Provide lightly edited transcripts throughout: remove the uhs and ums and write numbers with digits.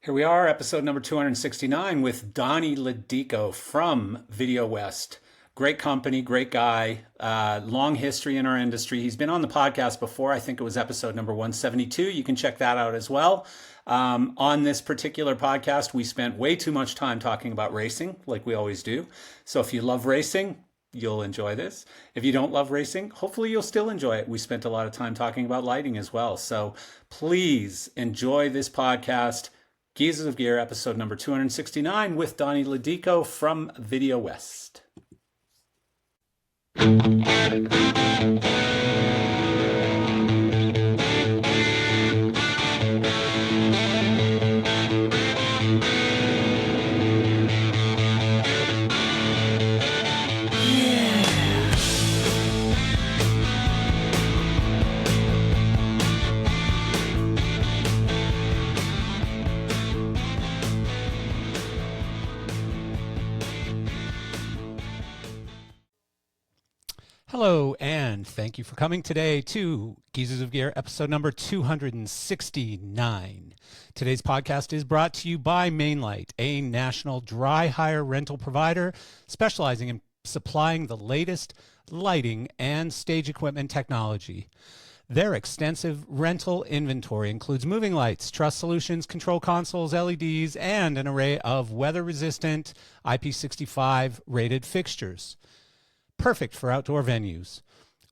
Here we are, episode number 269 with Donny Lodico from Video West. Great company, great guy, long history in our industry. He's been on the podcast before. I think it was episode number 172. You can check that out as well. On this particular podcast, we spent way too much time talking about racing, like we always do. So if you love racing, you'll enjoy this. If you don't love racing, hopefully you'll still enjoy it. We spent a lot of time talking about lighting as well. So please enjoy this podcast. Geezers of Gear, episode number 269 with Donny Lodico from Video West. Hello, and thank you for coming today to Geezers of Gear, episode number 269. Today's podcast is brought to you by Mainlight, a national dry hire rental provider specializing in supplying the latest lighting and stage equipment technology. Their extensive rental inventory includes moving lights, truss solutions, control consoles, LEDs, and an array of weather-resistant IP65 rated fixtures. Perfect for outdoor venues.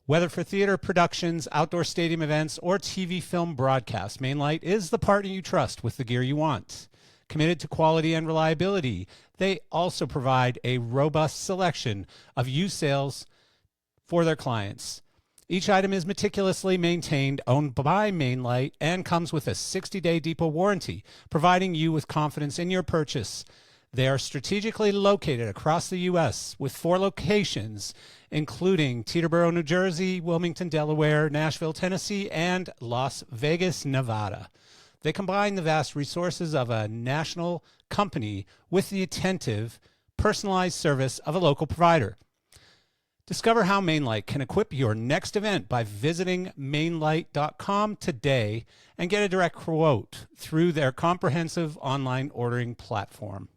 Whether for theater productions, outdoor stadium events, or TV film broadcasts, Mainlight is the partner you trust with the gear you want. Committed to quality and reliability, they also provide a robust selection of used sales for their clients. Each item is meticulously maintained, owned by Mainlight, and comes with a 60-day depot warranty, providing you with confidence in your purchase. They are strategically located across the U.S. with 4 locations, including Teterboro, New Jersey, Wilmington, Delaware, Nashville, Tennessee, and Las Vegas, Nevada. They combine the vast resources of a national company with the attentive, personalized service of a local provider. Discover how Mainlight can equip your next event by visiting mainlight.com today and get a direct quote through their comprehensive online ordering platform.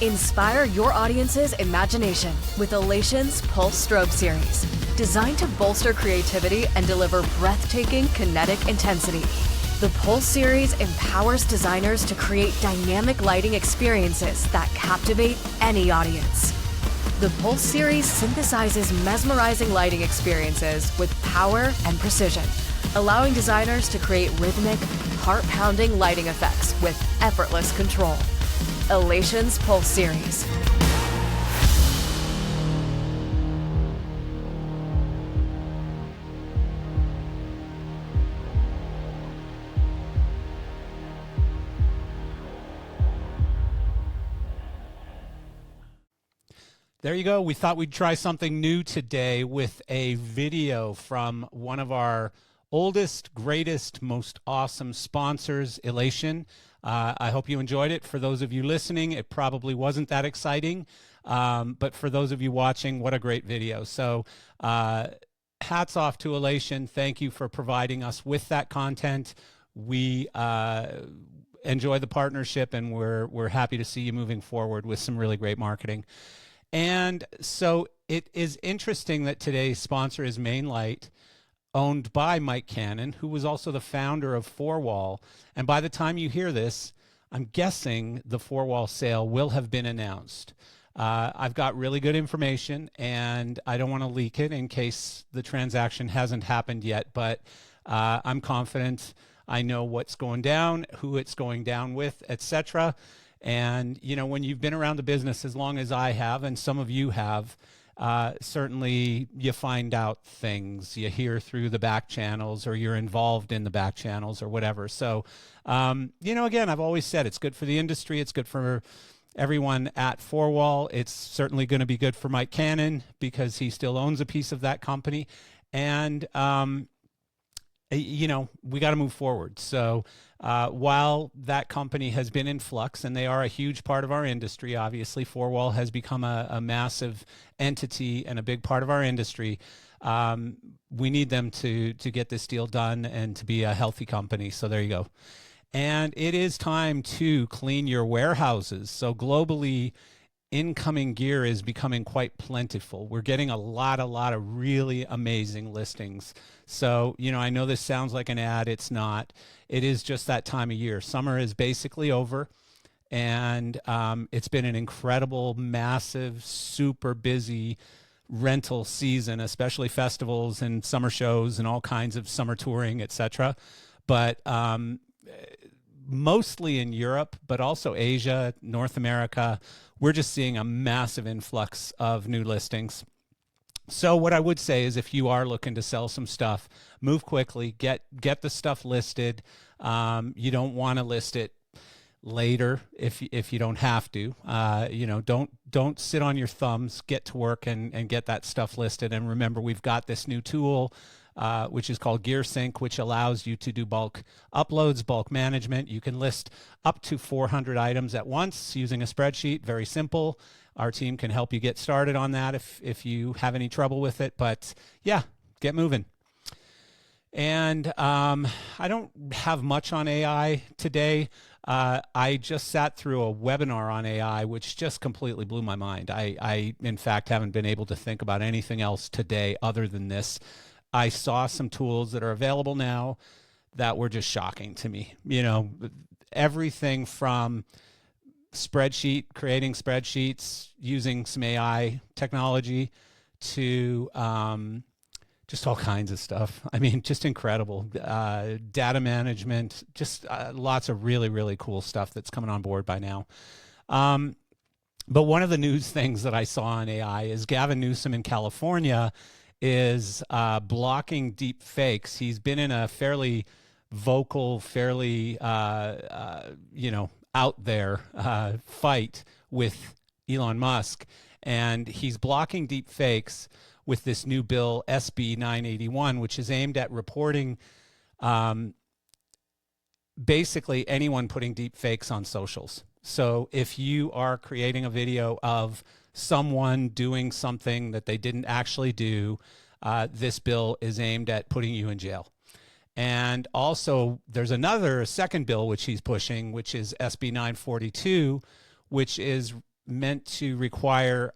Inspire your audience's imagination with Elation's Pulse Strobe Series. Designed to bolster creativity and deliver breathtaking kinetic intensity. The Pulse Series empowers designers to create dynamic lighting experiences that captivate any audience. The Pulse Series synthesizes mesmerizing lighting experiences with power and precision, allowing designers to create rhythmic, heart-pounding lighting effects with effortless control. Elation's Pulse Series. There you go. We thought we'd try something new today with a video from one of our oldest, greatest, most awesome sponsors, Elation. I hope you enjoyed it. For those of you listening, it probably wasn't that exciting. But for those of you watching, what a great video. So hats off to Elation. Thank you for providing us with that content. We enjoy the partnership, and we're happy to see you moving forward with some really great marketing. And so it is interesting that today's sponsor is Mainlight, owned by Mike Cannon, who was also the founder of 4Wall. And by the time you hear this, I'm guessing the 4Wall sale will have been announced. I've got really good information, and I don't want to leak it in case the transaction hasn't happened yet, but I'm confident. I know what's going down, who it's going down with, etc. And, you know, when you've been around the business as long as I have, and some of you have, certainly you find out things, you hear through the back channels, or you're involved in the back channels or whatever. So, you know, again, I've always said it's good for the industry. It's good for everyone at 4Wall. It's certainly going to be good for Mike Cannon because he still owns a piece of that company. And, you know, we got to move forward. So while that company has been in flux, and they are a huge part of our industry, obviously 4Wall has become a massive entity and a big part of our industry, We need them to get this deal done and to be a healthy company. So there you go. And it is time to clean your warehouses. So globally, incoming gear is becoming quite plentiful. We're getting a lot of really amazing listings. So, I know this sounds like an ad. It's not. It is just that time of year. Summer is basically over. And it's been an incredible, massive, super busy rental season, especially festivals and summer shows and all kinds of summer touring, etc. But mostly in Europe, but also Asia, North America, we're just seeing a massive influx of new listings. So what I would say is if you are looking to sell some stuff, move quickly, get the stuff listed. You don't want to list it later if you don't have to. Don't sit on your thumbs. Get to work and get that stuff listed. And remember, we've got this new tool which is called GearSync, which allows you to do bulk uploads, bulk management. You can list up to 400 items at once using a spreadsheet. Very simple. Our team can help you get started on that if you have any trouble with it. But yeah, get moving. And I don't have much on AI today. I just sat through a webinar on AI, which just completely blew my mind. I in fact, haven't been able to think about anything else today other than this. I saw some tools that are available now that were just shocking to me. Everything from creating spreadsheets using some AI technology to just all kinds of stuff. I mean, just incredible. Data management, just lots of really, really cool stuff that's coming on board by now. But one of the news things that I saw on AI is Gavin Newsom in California is blocking deep fakes. He's been in a fairly vocal, fairly, out there fight with Elon Musk, and he's blocking deep fakes with this new bill, SB 981, which is aimed at reporting basically anyone putting deep fakes on socials. So if you are creating a video of someone doing something that they didn't actually do, this bill is aimed at putting you in jail. And also there's a second bill which he's pushing, which is SB 942, which is meant to require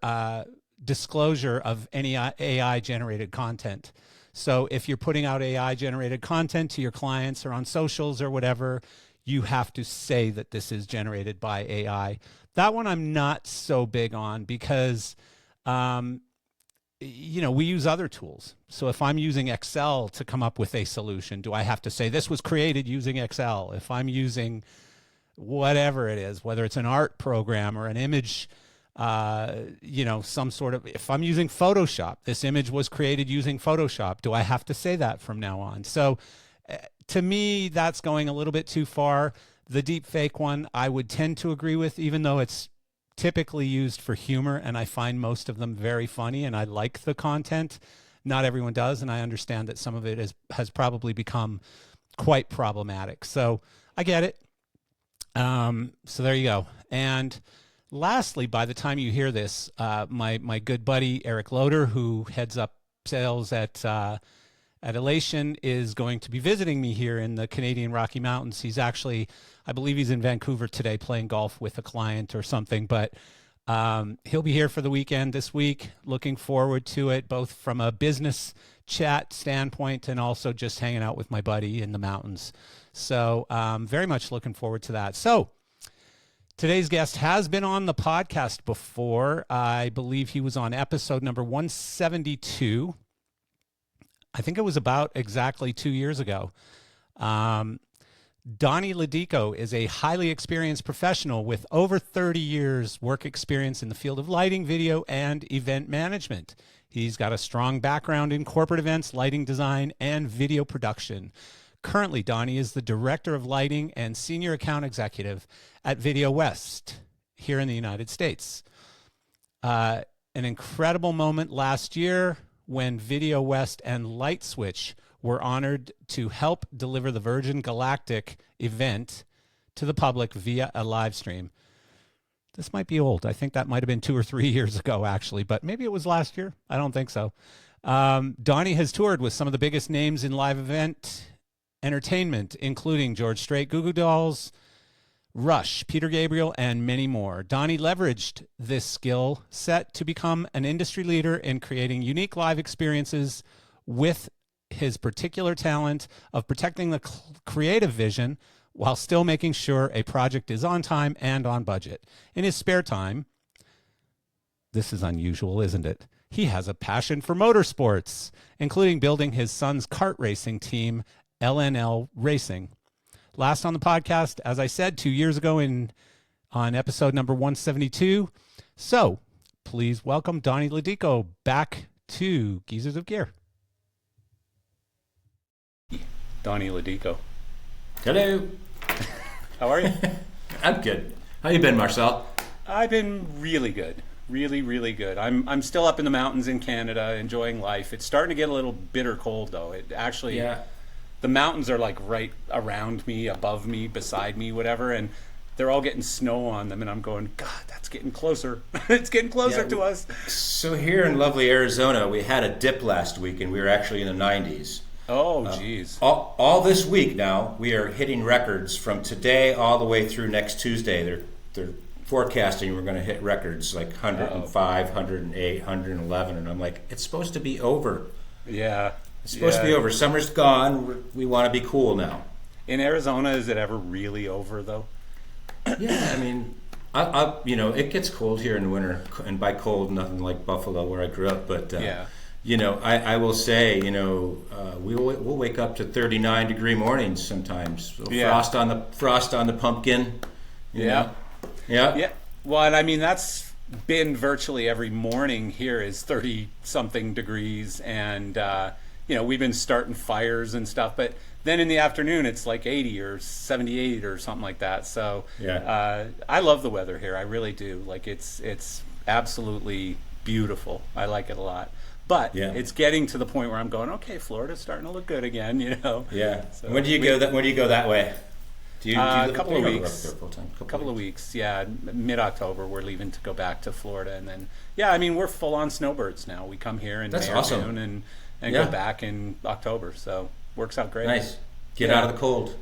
disclosure of any AI generated content. So if you're putting out AI generated content to your clients or on socials or whatever, you have to say that this is generated by AI. That one I'm not so big on because, we use other tools. So if I'm using Excel to come up with a solution, do I have to say this was created using Excel? If I'm using whatever it is, whether it's an art program or an image, some sort of, if I'm using Photoshop, this image was created using Photoshop. Do I have to say that from now on? So to me, that's going a little bit too far. The deep fake one, I would tend to agree with, even though it's typically used for humor, and I find most of them very funny, and I like the content. Not everyone does, and I understand that some of it has probably become quite problematic. So I get it. So there you go. And lastly, by the time you hear this, my good buddy Eric Loader, who heads up sales at Elation, is going to be visiting me here in the Canadian Rocky Mountains. He's actually, I believe he's in Vancouver today playing golf with a client or something, but he'll be here for the weekend this week. Looking forward to it, both from a business chat standpoint and also just hanging out with my buddy in the mountains. So very much looking forward to that. So today's guest has been on the podcast before. I believe he was on episode number 172. I think it was about exactly 2 years ago. Donny Lodico is a highly experienced professional with over 30 years work experience in the field of lighting, video, and event management. He's got a strong background in corporate events, lighting design, and video production. Currently, Donny is the Director of Lighting and Senior Account Executive at Video West here in the United States. An incredible moment last year when Video West and Lightswitch were honored to help deliver the Virgin Galactic event to the public via a live stream. This might be old. I think that might have been 2 or 3 years ago, actually, but maybe it was last year. I don't think so. Donny has toured with some of the biggest names in live event entertainment, including George Strait, GooGoo Dolls, Rush, Peter Gabriel, and many more. Donny leveraged this skill set to become an industry leader in creating unique live experiences with his particular talent of protecting the creative vision while still making sure a project is on time and on budget. In his spare time, this is unusual, isn't it? He has a passion for motorsports, including building his son's kart racing team, LNL Racing. Last on the podcast, as I said, 2 years ago on episode number 172. So please welcome Donny Lodico back to Geezers of Gear. Donny Lodico. Hello. How are you? I'm good. How you been, Marcel? I've been really good. Really, really good. I'm still up in the mountains in Canada, enjoying life. It's starting to get a little bitter cold, though. It actually... Yeah. The mountains are like right around me, above me, beside me, whatever, and they're all getting snow on them, and I'm going, God, that's getting closer. It's getting closer to us. So here in lovely Arizona, we had a dip last week, and we were actually in the 90s. Oh, geez. All this week now, we are hitting records from today all the way through next Tuesday. They're forecasting we're going to hit records like 105, 108, 111, and I'm like, it's supposed to be over. Yeah. It's supposed to be over. Summer's gone. We want to be cool now. In Arizona, is it ever really over, though? Yeah, I mean, it gets cold here in the winter, and by cold, nothing like Buffalo, where I grew up. But I will say, we'll wake up to 39-degree mornings sometimes. So frost on the pumpkin. Yeah. Well, and I mean that's been virtually every morning here is 30-something degrees, and we've been starting fires and stuff, but then in the afternoon it's like 80 or 78 or something like that. So I love the weather here. I really do. Like it's absolutely beautiful. I like it a lot. But it's getting to the point where I'm going, okay, Florida's starting to look good again, Yeah. So when do you go that way? A couple of weeks. Couple of weeks. Yeah, mid-October we're leaving to go back to Florida, and then we're full-on snowbirds now. We come here in May or June and go back in October. So works out great. Nice. Get out of the cold.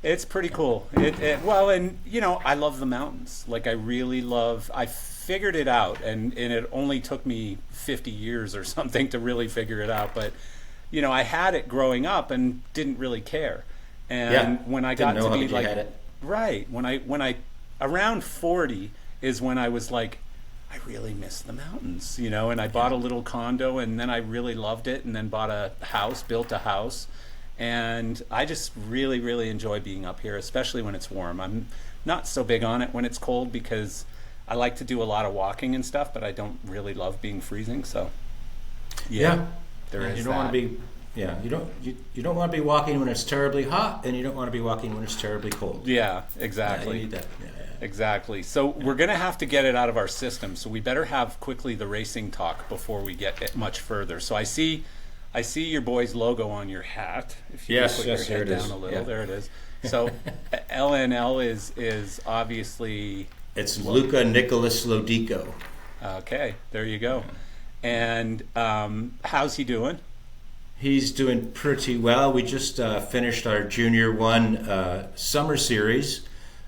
It's pretty cool. I love the mountains. Like I really love. I figured it out, and it only took me 50 years or something to really figure it out. But I had it growing up and didn't really care. And when I got to be like, right, when I around 40 is when I was like, I really miss the mountains, and I bought a little condo, and then I really loved it, and then built a house, and I just really, really enjoy being up here, especially when it's warm. I'm not so big on it when it's cold because I like to do a lot of walking and stuff, but I don't really love being freezing, so there is you don't want to be. Yeah, you don't want to be walking when it's terribly hot, and you don't want to be walking when it's terribly cold. Yeah, exactly. You need that. Exactly. So we're going to have to get it out of our system. So we better have quickly the racing talk before we get it much further. So I see your boy's logo on your hat. If you put your head down a little, there it is. So LNL is obviously it's Luca Nicholas Lodico. Okay, there you go. And how's he doing? He's doing pretty well. We just finished our Junior 1 Summer Series.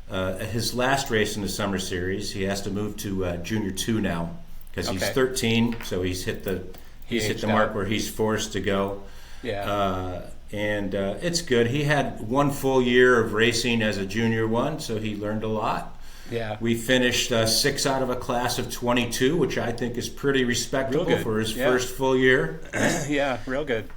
His last race in the Summer Series, he has to move to Junior 2 now because he's 13, so he's hit the mark where he's forced to go. Yeah. And it's good. He had 1 full year of racing as a Junior 1, so he learned a lot. Yeah. We finished 6 out of a class of 22, which I think is pretty respectable for his first full year. Yeah, real good.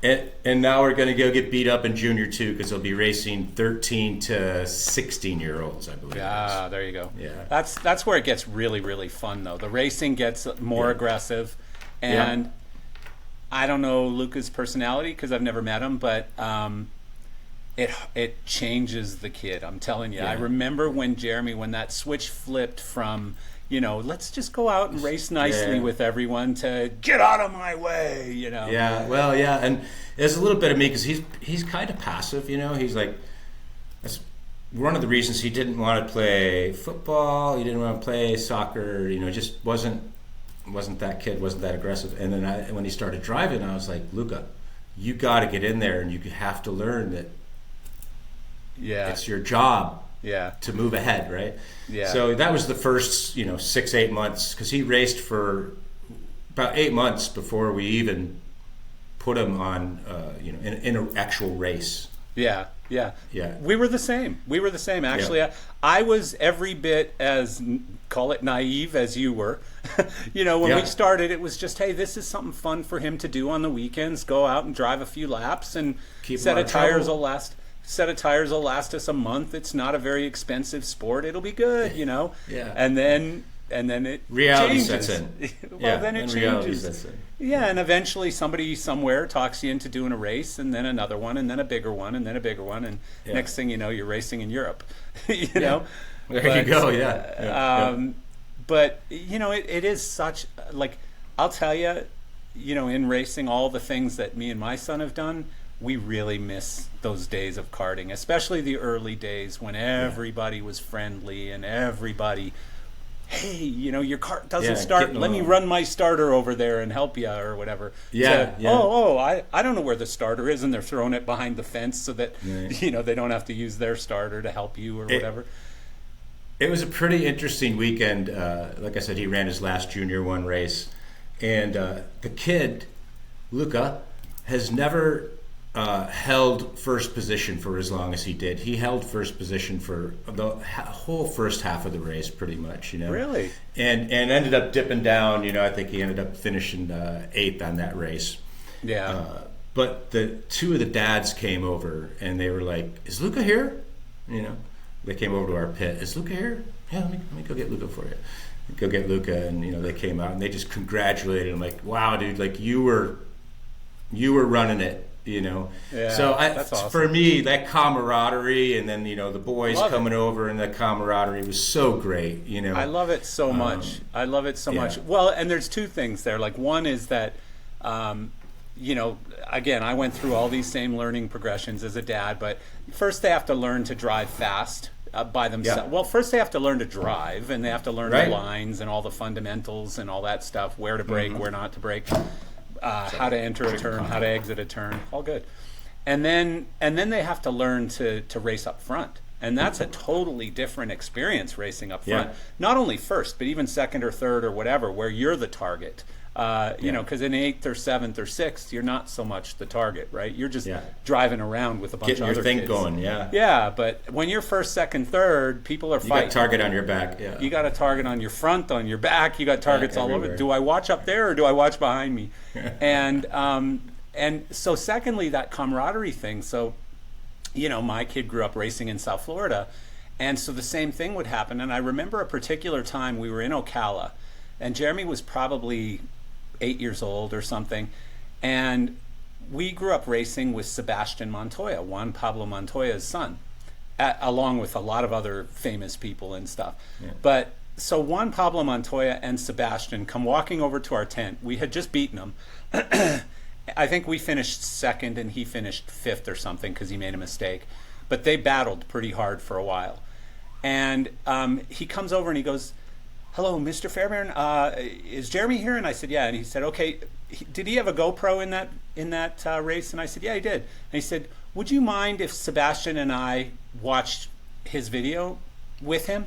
And now we're going to go get beat up in Junior 2 because they'll be racing 13 to 16-year-olds, I believe. Yeah, there you go. Yeah. That's where it gets really, really fun, though. The racing gets more aggressive. And I don't know Luca's personality because I've never met him, but it changes the kid. I'm telling you. Yeah. I remember when that switch flipped from, let's just go out and race nicely with everyone to get out of my way, Yeah, well, and there's a little bit of me because he's kind of passive, He's like, that's one of the reasons he didn't want to play football. He didn't want to play soccer. Just wasn't that kid, wasn't that aggressive. And then when he started driving, I was like, Luca, you got to get in there, and you have to learn that it's your job to move ahead, right? Yeah. So that was the first, 6-8 months, because he raced for about 8 months before we even put him on, in an actual race. Yeah. We were the same. Actually, yeah. I was every bit as, call it naive as you were. When we started, it was just, hey, this is something fun for him to do on the weekends. Go out and drive a few laps, and set of tires will last us a month. It's not a very expensive sport. It'll be good, Yeah. And then it reality changes. Sets in. Then it changes. Sets in. Yeah, and eventually somebody somewhere talks you into doing a race, and then another one, and then a bigger one, and then a bigger one, and next thing you know, you're racing in Europe. There you go. Yeah. But it is such, like, I'll tell you, in racing, all the things that me and my son have done, we really miss those days of karting, especially the early days when everybody was friendly and everybody, hey, your cart doesn't start. Let me run my starter over there and help you or whatever. I don't know where the starter is, and they're throwing it behind the fence so that they don't have to use their starter to help you or whatever. It was a pretty interesting weekend. Like I said, he ran his last Junior 1 race, and the kid, Luca, has never held first position for as long as he did. He held first position for the whole first half of the race, pretty much. Really, and ended up dipping down. I think he ended up finishing 8th on that race. Yeah. But the two of the dads came over, and they were like, "Is Luca here?" They came over to our pit. "Is Luca here? Yeah, let me go get Luca for you." Go get Luca, and they came out and they just congratulated him, like, "Wow, dude! Like you were running it." Yeah, so that's awesome. For me, that camaraderie, and then the boys coming over, and the camaraderie was so great. I love it so much. I love it so much. Well, and there's two things there. Like, one is that again, I went through all these same learning progressions as a dad, but first they have to learn to drive fast by themselves. Yeah. Well, first they have to learn to drive, and they have to learn the lines and all the fundamentals and all that stuff, where to brake, where not to brake. How to enter a turn, how to exit a turn, all good. And then they have to learn to race up front. And that's a totally different experience, racing up front. Yeah. Not only first, but even second or third or whatever, where you're the target. Because in 8th or 7th or 6th, you're not so much the target, right? You're just driving around with a bunch of other kids. Getting your thing going, Yeah, but when you're first, second, third, people are fighting. You got a target on your back, You got a target on your front, on your back. You got targets all over. Do I watch up there or do I watch behind me? And so secondly, that camaraderie thing. So, my kid grew up racing in South Florida, and so the same thing would happen. And I remember a particular time we were in Ocala, and Jeremy was probably 8 years old or something, and we grew up racing with Sebastian Montoya, Juan Pablo Montoya's son, along with a lot of other famous people and stuff. Yeah. But so Juan Pablo Montoya and Sebastian come walking over to our tent. We had just beaten him. I think we finished 2nd and he finished 5th or something because he made a mistake. But they battled pretty hard for a while. And he comes over and he goes, "Hello, Mr. Fairbairn. Is Jeremy here?" And I said, "Yeah." And he said, "Okay, did he have a GoPro in that race?" And I said, "Yeah, he did." And he said, "Would you mind if Sebastian and I watched his video with him?"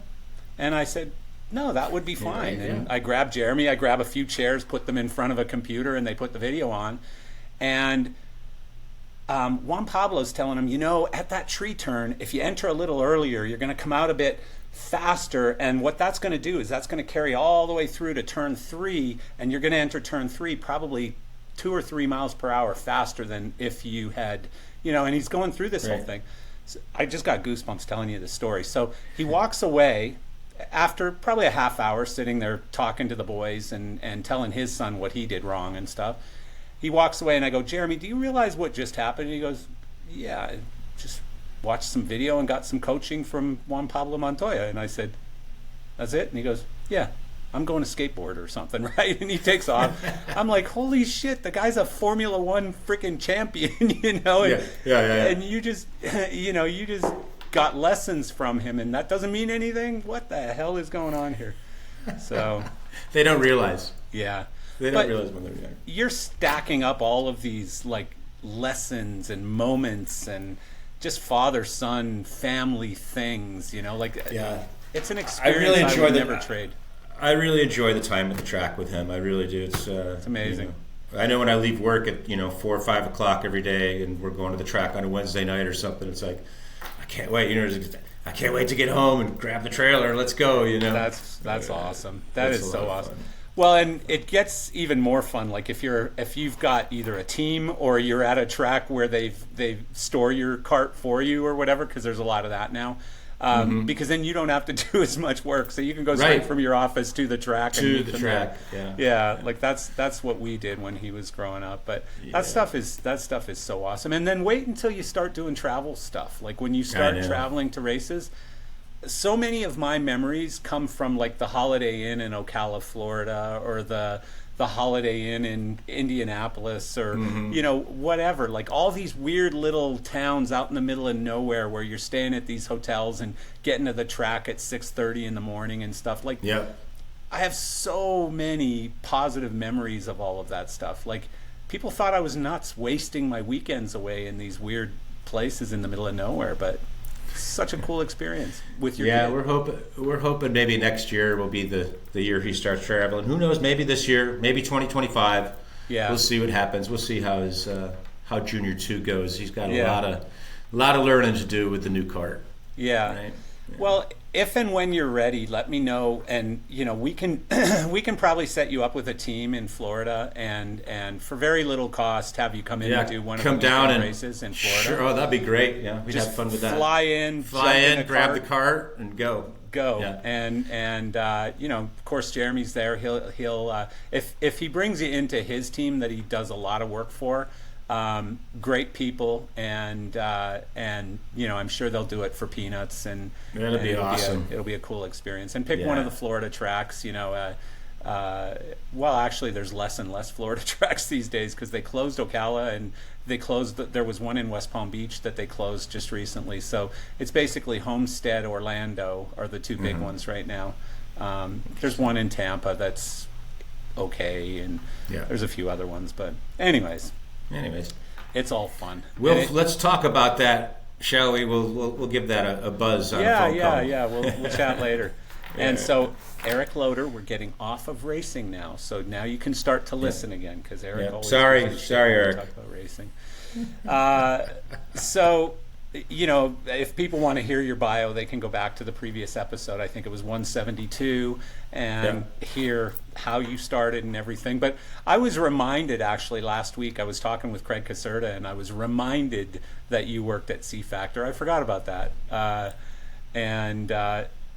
And I said, "No, that would be fine." Yeah. And I grabbed Jeremy. I grabbed a few chairs, put them in front of a computer, and they put the video on. And Juan Pablo's telling him, at that tree turn, if you enter a little earlier, you're going to come out a bit faster, and what that's going to do is that's going to carry all the way through to turn 3, and you're going to enter turn 3 probably 2 or 3 miles per hour faster than if you had, and he's going through this whole thing. So I just got goosebumps telling you the story. So he walks away after probably a half hour sitting there talking to the boys and telling his son what he did wrong and stuff. He walks away, and I go, "Jeremy, do you realize what just happened?" And he goes, "Yeah, I just watched some video and got some coaching from Juan Pablo Montoya." And I said, "That's it?" And he goes, "Yeah, I'm going to skateboard or something," right? And he takes off. I'm like, holy shit, the guy's a Formula One freaking champion, And you just, you just got lessons from him, and that doesn't mean anything. What the hell is going on here? So they don't realize. Yeah. They don't realize when they're young. You're stacking up all of these like lessons and moments and just father-son family things, like it's an experience I would never trade. I really enjoy the time at the track with him. I really do. It's amazing. I know when I leave work at 4 or 5 o'clock every day, and we're going to the track on a Wednesday night or something. It's like I can't wait. I can't wait to get home and grab the trailer. Let's go. That's awesome. That is so awesome. Well, and it gets even more fun. Like if you've got either a team or you're at a track where they store your cart for you or whatever, because there's a lot of that now. Because then you don't have to do as much work, so you can go straight from your office to the track. Yeah. Like that's what we did when he was growing up. But that stuff is so awesome. And then wait until you start doing travel stuff. Like when you start traveling to races. So many of my memories come from like the Holiday Inn in Ocala, Florida, or the Holiday Inn in Indianapolis, or whatever. Like all these weird little towns out in the middle of nowhere where you're staying at these hotels and getting to the track at 6:30 in the morning and stuff. Like, I have so many positive memories of all of that stuff. Like people thought I was nuts wasting my weekends away in these weird places in the middle of nowhere, but such a cool experience with your kid. We're hoping maybe next year will be the year he starts traveling. Who knows? Maybe this year, maybe 2025. Yeah, we'll see what happens. We'll see how his how Junior 2 goes. He's got a lot of learning to do with the new cart. Yeah. Right? Well, if and when you're ready, let me know, and we can we can probably set you up with a team in Florida, and for very little cost have you come in and do one of the races in Florida. Sure, that'd be great. Yeah, we'd have fun with that. Fly in, grab the cart, and go. Yeah. And of course Jeremy's there. He'll if he brings you into his team that he does a lot of work for. Great people, and I'm sure they'll do it for peanuts, and it'll be awesome. It'll be a cool experience. And pick one of the Florida tracks. Well, actually, there's less and less Florida tracks these days because they closed Ocala, and there was one in West Palm Beach that they closed just recently. So it's basically Homestead, Orlando are the two big ones right now. There's one in Tampa that's okay, and there's a few other ones, but anyways, it's all fun. Let's talk about that, shall we? We'll give that a buzz on a phone call. Yeah. We'll chat later. And so, Eric Loader, we're getting off of racing now, so now you can start to listen again, because Eric always sorry, Eric. Talk about racing. So, if people want to hear your bio, they can go back to the previous episode. I think it was 172, and hear how you started and everything. But I was reminded, actually, last week, I was talking with Craig Caserta, and I was reminded that you worked at C Factor. I forgot about that.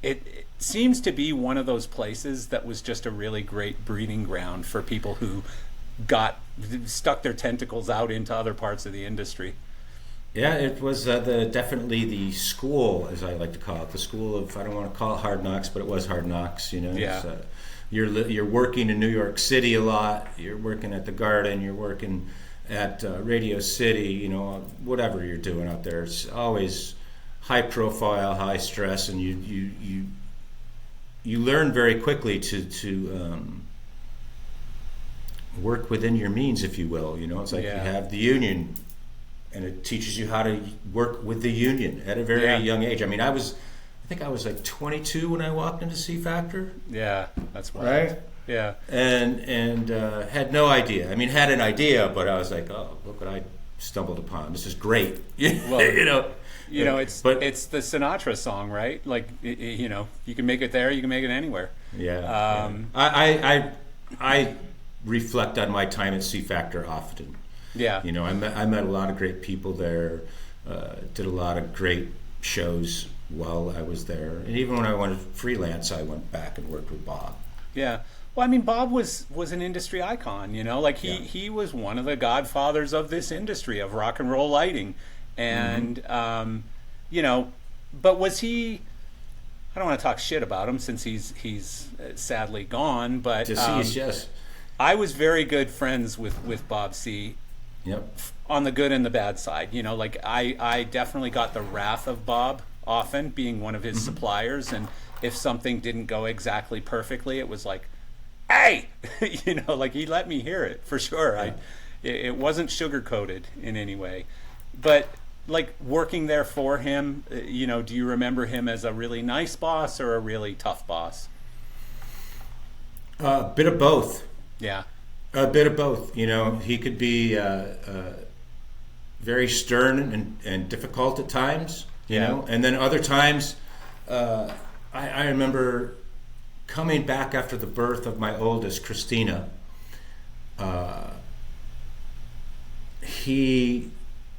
It seems to be one of those places that was just a really great breeding ground for people who stuck their tentacles out into other parts of the industry. Yeah, it was definitely the school, as I like to call it, the school of, I don't want to call it hard knocks, but it was hard knocks. You're working in New York City a lot. You're working at the Garden. You're working at Radio City. Whatever you're doing out there, it's always high profile, high stress, and you learn very quickly to work within your means, if you will. It's like you have the union, and it teaches you how to work with the union at a very young age. I mean, I think I was like 22 when I walked into C Factor. Yeah, that's right. Yeah, and had no idea. I mean, had an idea, but I was like, oh, look what I stumbled upon. This is great. Well, it's the Sinatra song, right? Like, you can make it there, you can make it anywhere. Yeah. I reflect on my time at C Factor often. Yeah. I met a lot of great people there. Did a lot of great shows while I was there, and even when I went freelance, I went back and worked with Bob. Yeah. Well, I mean, Bob was an industry icon. He was one of the godfathers of this industry of rock and roll lighting. And, but was he, I don't want to talk shit about him since he's sadly gone, but I was very good friends with Bob C. Yep. On the good and the bad side. I definitely got the wrath of Bob often, being one of his suppliers, and if something didn't go exactly perfectly, it was like, hey, like he let me hear it for sure. It wasn't sugar coated in any way, but like working there for him, do you remember him as a really nice boss or a really tough boss? A bit of both. Yeah. A bit of both. He could be very stern and difficult at times, and then other times, I remember coming back after the birth of my oldest, Christina. I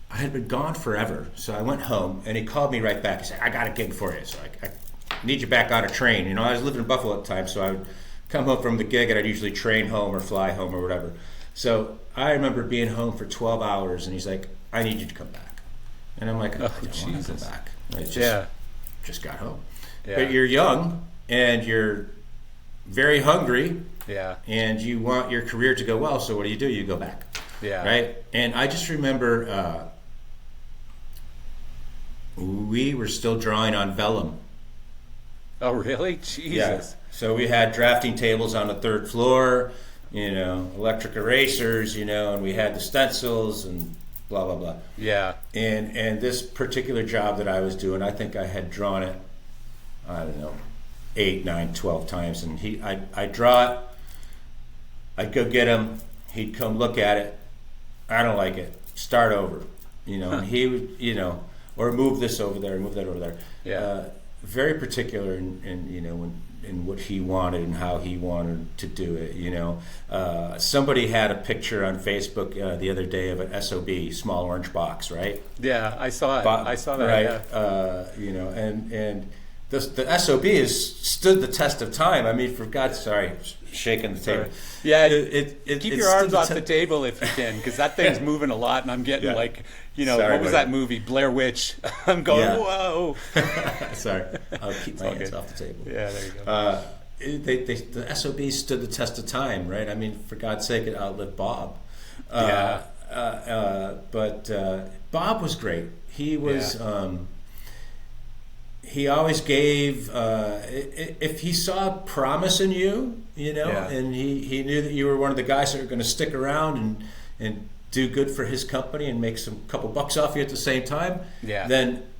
had been gone forever, so I went home, and he called me right back. He said, I got a gig for you, so I need you back on a train. I was living in Buffalo at the time, so I would come home from the gig, and I'd usually train home or fly home or whatever. So I remember being home for 12 hours, and he's like, I need you to come back. And I'm like, I don't want to come back. I just got home. Yeah. But you're young, and you're very hungry, and you want your career to go well, so what do? You go back. Yeah. Right? And I just remember we were still drawing on vellum. Oh, really? Jesus. Yeah. So we had drafting tables on the third floor, electric erasers, and we had the stencils and blah, blah, blah. Yeah. And this particular job that I was doing, I think I had drawn it, I don't know, 8, 9, 12 times. And I'd draw it, I'd go get him, he'd come look at it, I don't like it, start over, and he would, or move this over there, move that over there. Yeah. Very particular in what he wanted and how he wanted to do it. Somebody had a picture on Facebook the other day of an SOB, small orange box, right? Yeah, I saw it. I saw that. Right. Yeah. And the SOB has stood the test of time. I mean, for God's shaking the table. Yeah, keep your arms off the table if you can, because that thing's moving a lot, and I'm getting what was that movie, Blair Witch? I'm going, whoa. Sorry, I'll keep my hands off the table. Yeah, there you go. The SOB stood the test of time, right? I mean, for God's sake, it outlived Bob. But Bob was great. He was. He always gave. If he saw promise in you, and he knew that you were one of the guys that were going to stick around and do good for his company and make some couple bucks off you at the same time. Yeah.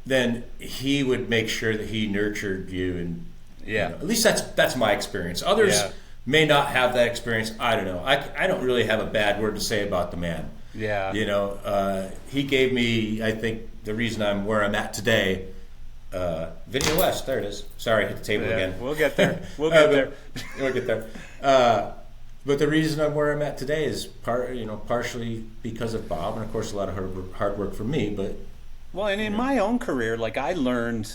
Then he would make sure that he nurtured you, and at least that's my experience. Others may not have that experience. I don't know. I don't really have a bad word to say about the man. Yeah. He gave me, I think, the reason I'm where I'm at today. Video West, there it is. Sorry, hit the table again. We'll get there. We'll get there. But the reason I'm where I'm at today is partially because of Bob, and of course a lot of hard work for me. But and in my own career, I learned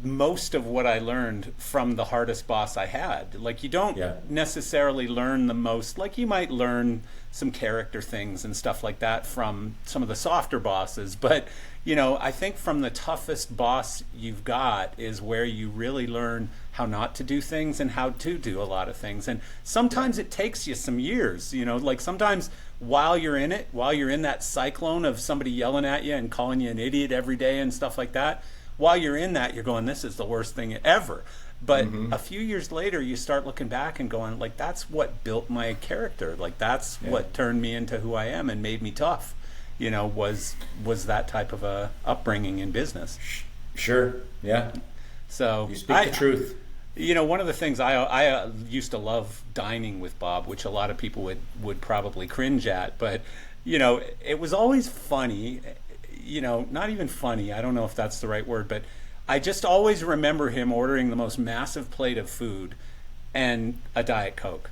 most of what I learned from the hardest boss I had. You don't necessarily learn the most. You might learn some character things and stuff like that from some of the softer bosses, but I think from the toughest boss you've got is where you really learn how not to do things and how to do a lot of things. And sometimes it takes you some years, sometimes while you're in it, while you're in that cyclone of somebody yelling at you and calling you an idiot every day and stuff like that, while you're in that, you're going, this is the worst thing ever. But a few years later, you start looking back and going, that's what built my character. That's what turned me into who I am and made me tough. Was that type of a upbringing in business. Sure, yeah. So you speak the truth. One of the things I used to love dining with Bob, which a lot of people would probably cringe at, but it was always funny. Not even funny. I don't know if that's the right word, but I just always remember him ordering the most massive plate of food and a Diet Coke.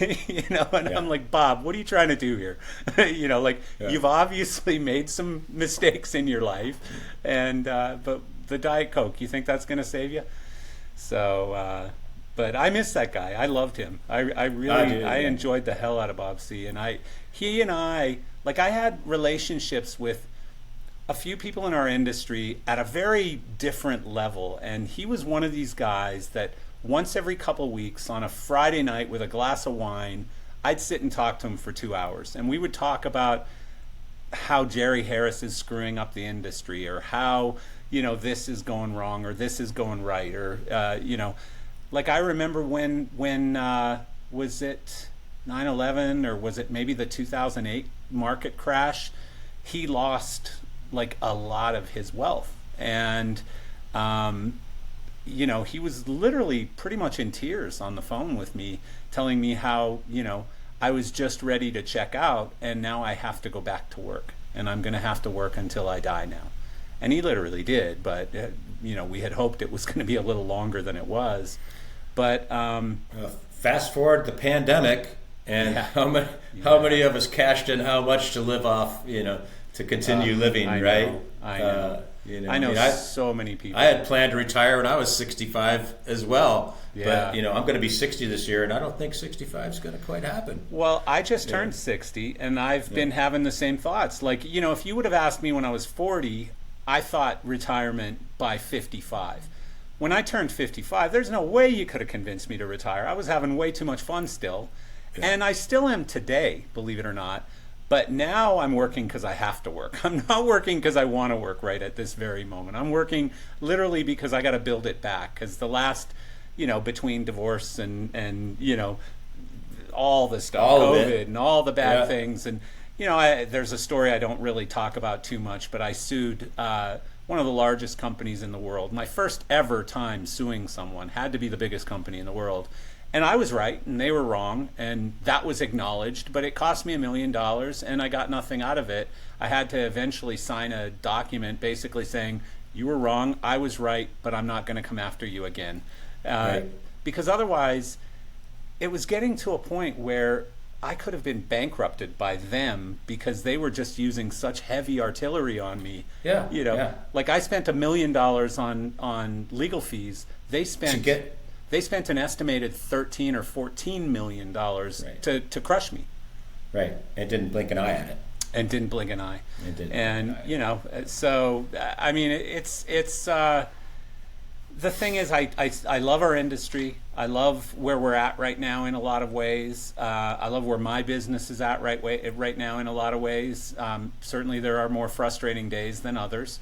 I'm like, Bob, what are you trying to do here? You've obviously made some mistakes in your life, and but the Diet Coke, you think that's going to save you? So, but I miss that guy. I loved him. I really enjoyed the hell out of Bob C. And I had relationships with a few people in our industry at a very different level, and he was one of these guys that once every couple weeks on a Friday night with a glass of wine, I'd sit and talk to him for 2 hours, and we would talk about how Jerry Harris is screwing up the industry, or how this is going wrong or this is going right, or I remember when was it 9/11 or was it maybe the 2008 market crash? He lost like a lot of his wealth, and he was literally pretty much in tears on the phone with me, telling me how I was just ready to check out, and now I have to go back to work, and I'm going to have to work until I die now. And he literally did, but we had hoped it was going to be a little longer than it was. But fast forward the pandemic, and how many of us cashed in how much to live off, to continue living, right? I know. I know so many people. I had planned to retire when I was 65 as well. Yeah. But, I'm going to be 60 this year, and I don't think 65 is going to quite happen. Well, I just turned 60, and I've been having the same thoughts. Like, if you would have asked me when I was 40, I thought retirement by 55. When I turned 55, there's no way you could have convinced me to retire. I was having way too much fun still. Yeah. And I still am today, believe it or not. But now I'm working because I have to work. I'm not working because I want to work right at this very moment. I'm working literally because I got to build it back. Because the last, between divorce and all the stuff, COVID and all the bad things. And, there's a story I don't really talk about too much, but I sued one of the largest companies in the world. My first ever time suing someone had to be the biggest company in the world. And I was right, and they were wrong, and that was acknowledged, but it cost me $1 million, and I got nothing out of it. I had to eventually sign a document basically saying, you were wrong, I was right, but I'm not going to come after you again. Right. Because otherwise, it was getting to a point where I could have been bankrupted by them because they were just using such heavy artillery on me. Like I spent $1 million on legal fees. They spent an estimated $13 or $14 million to crush me. Right. And didn't blink an eye at it. And didn't blink an eye. So I mean, it's the thing is, I love our industry. I love where we're at right now in a lot of ways. I love where my business is at right now in a lot of ways. Certainly, there are more frustrating days than others.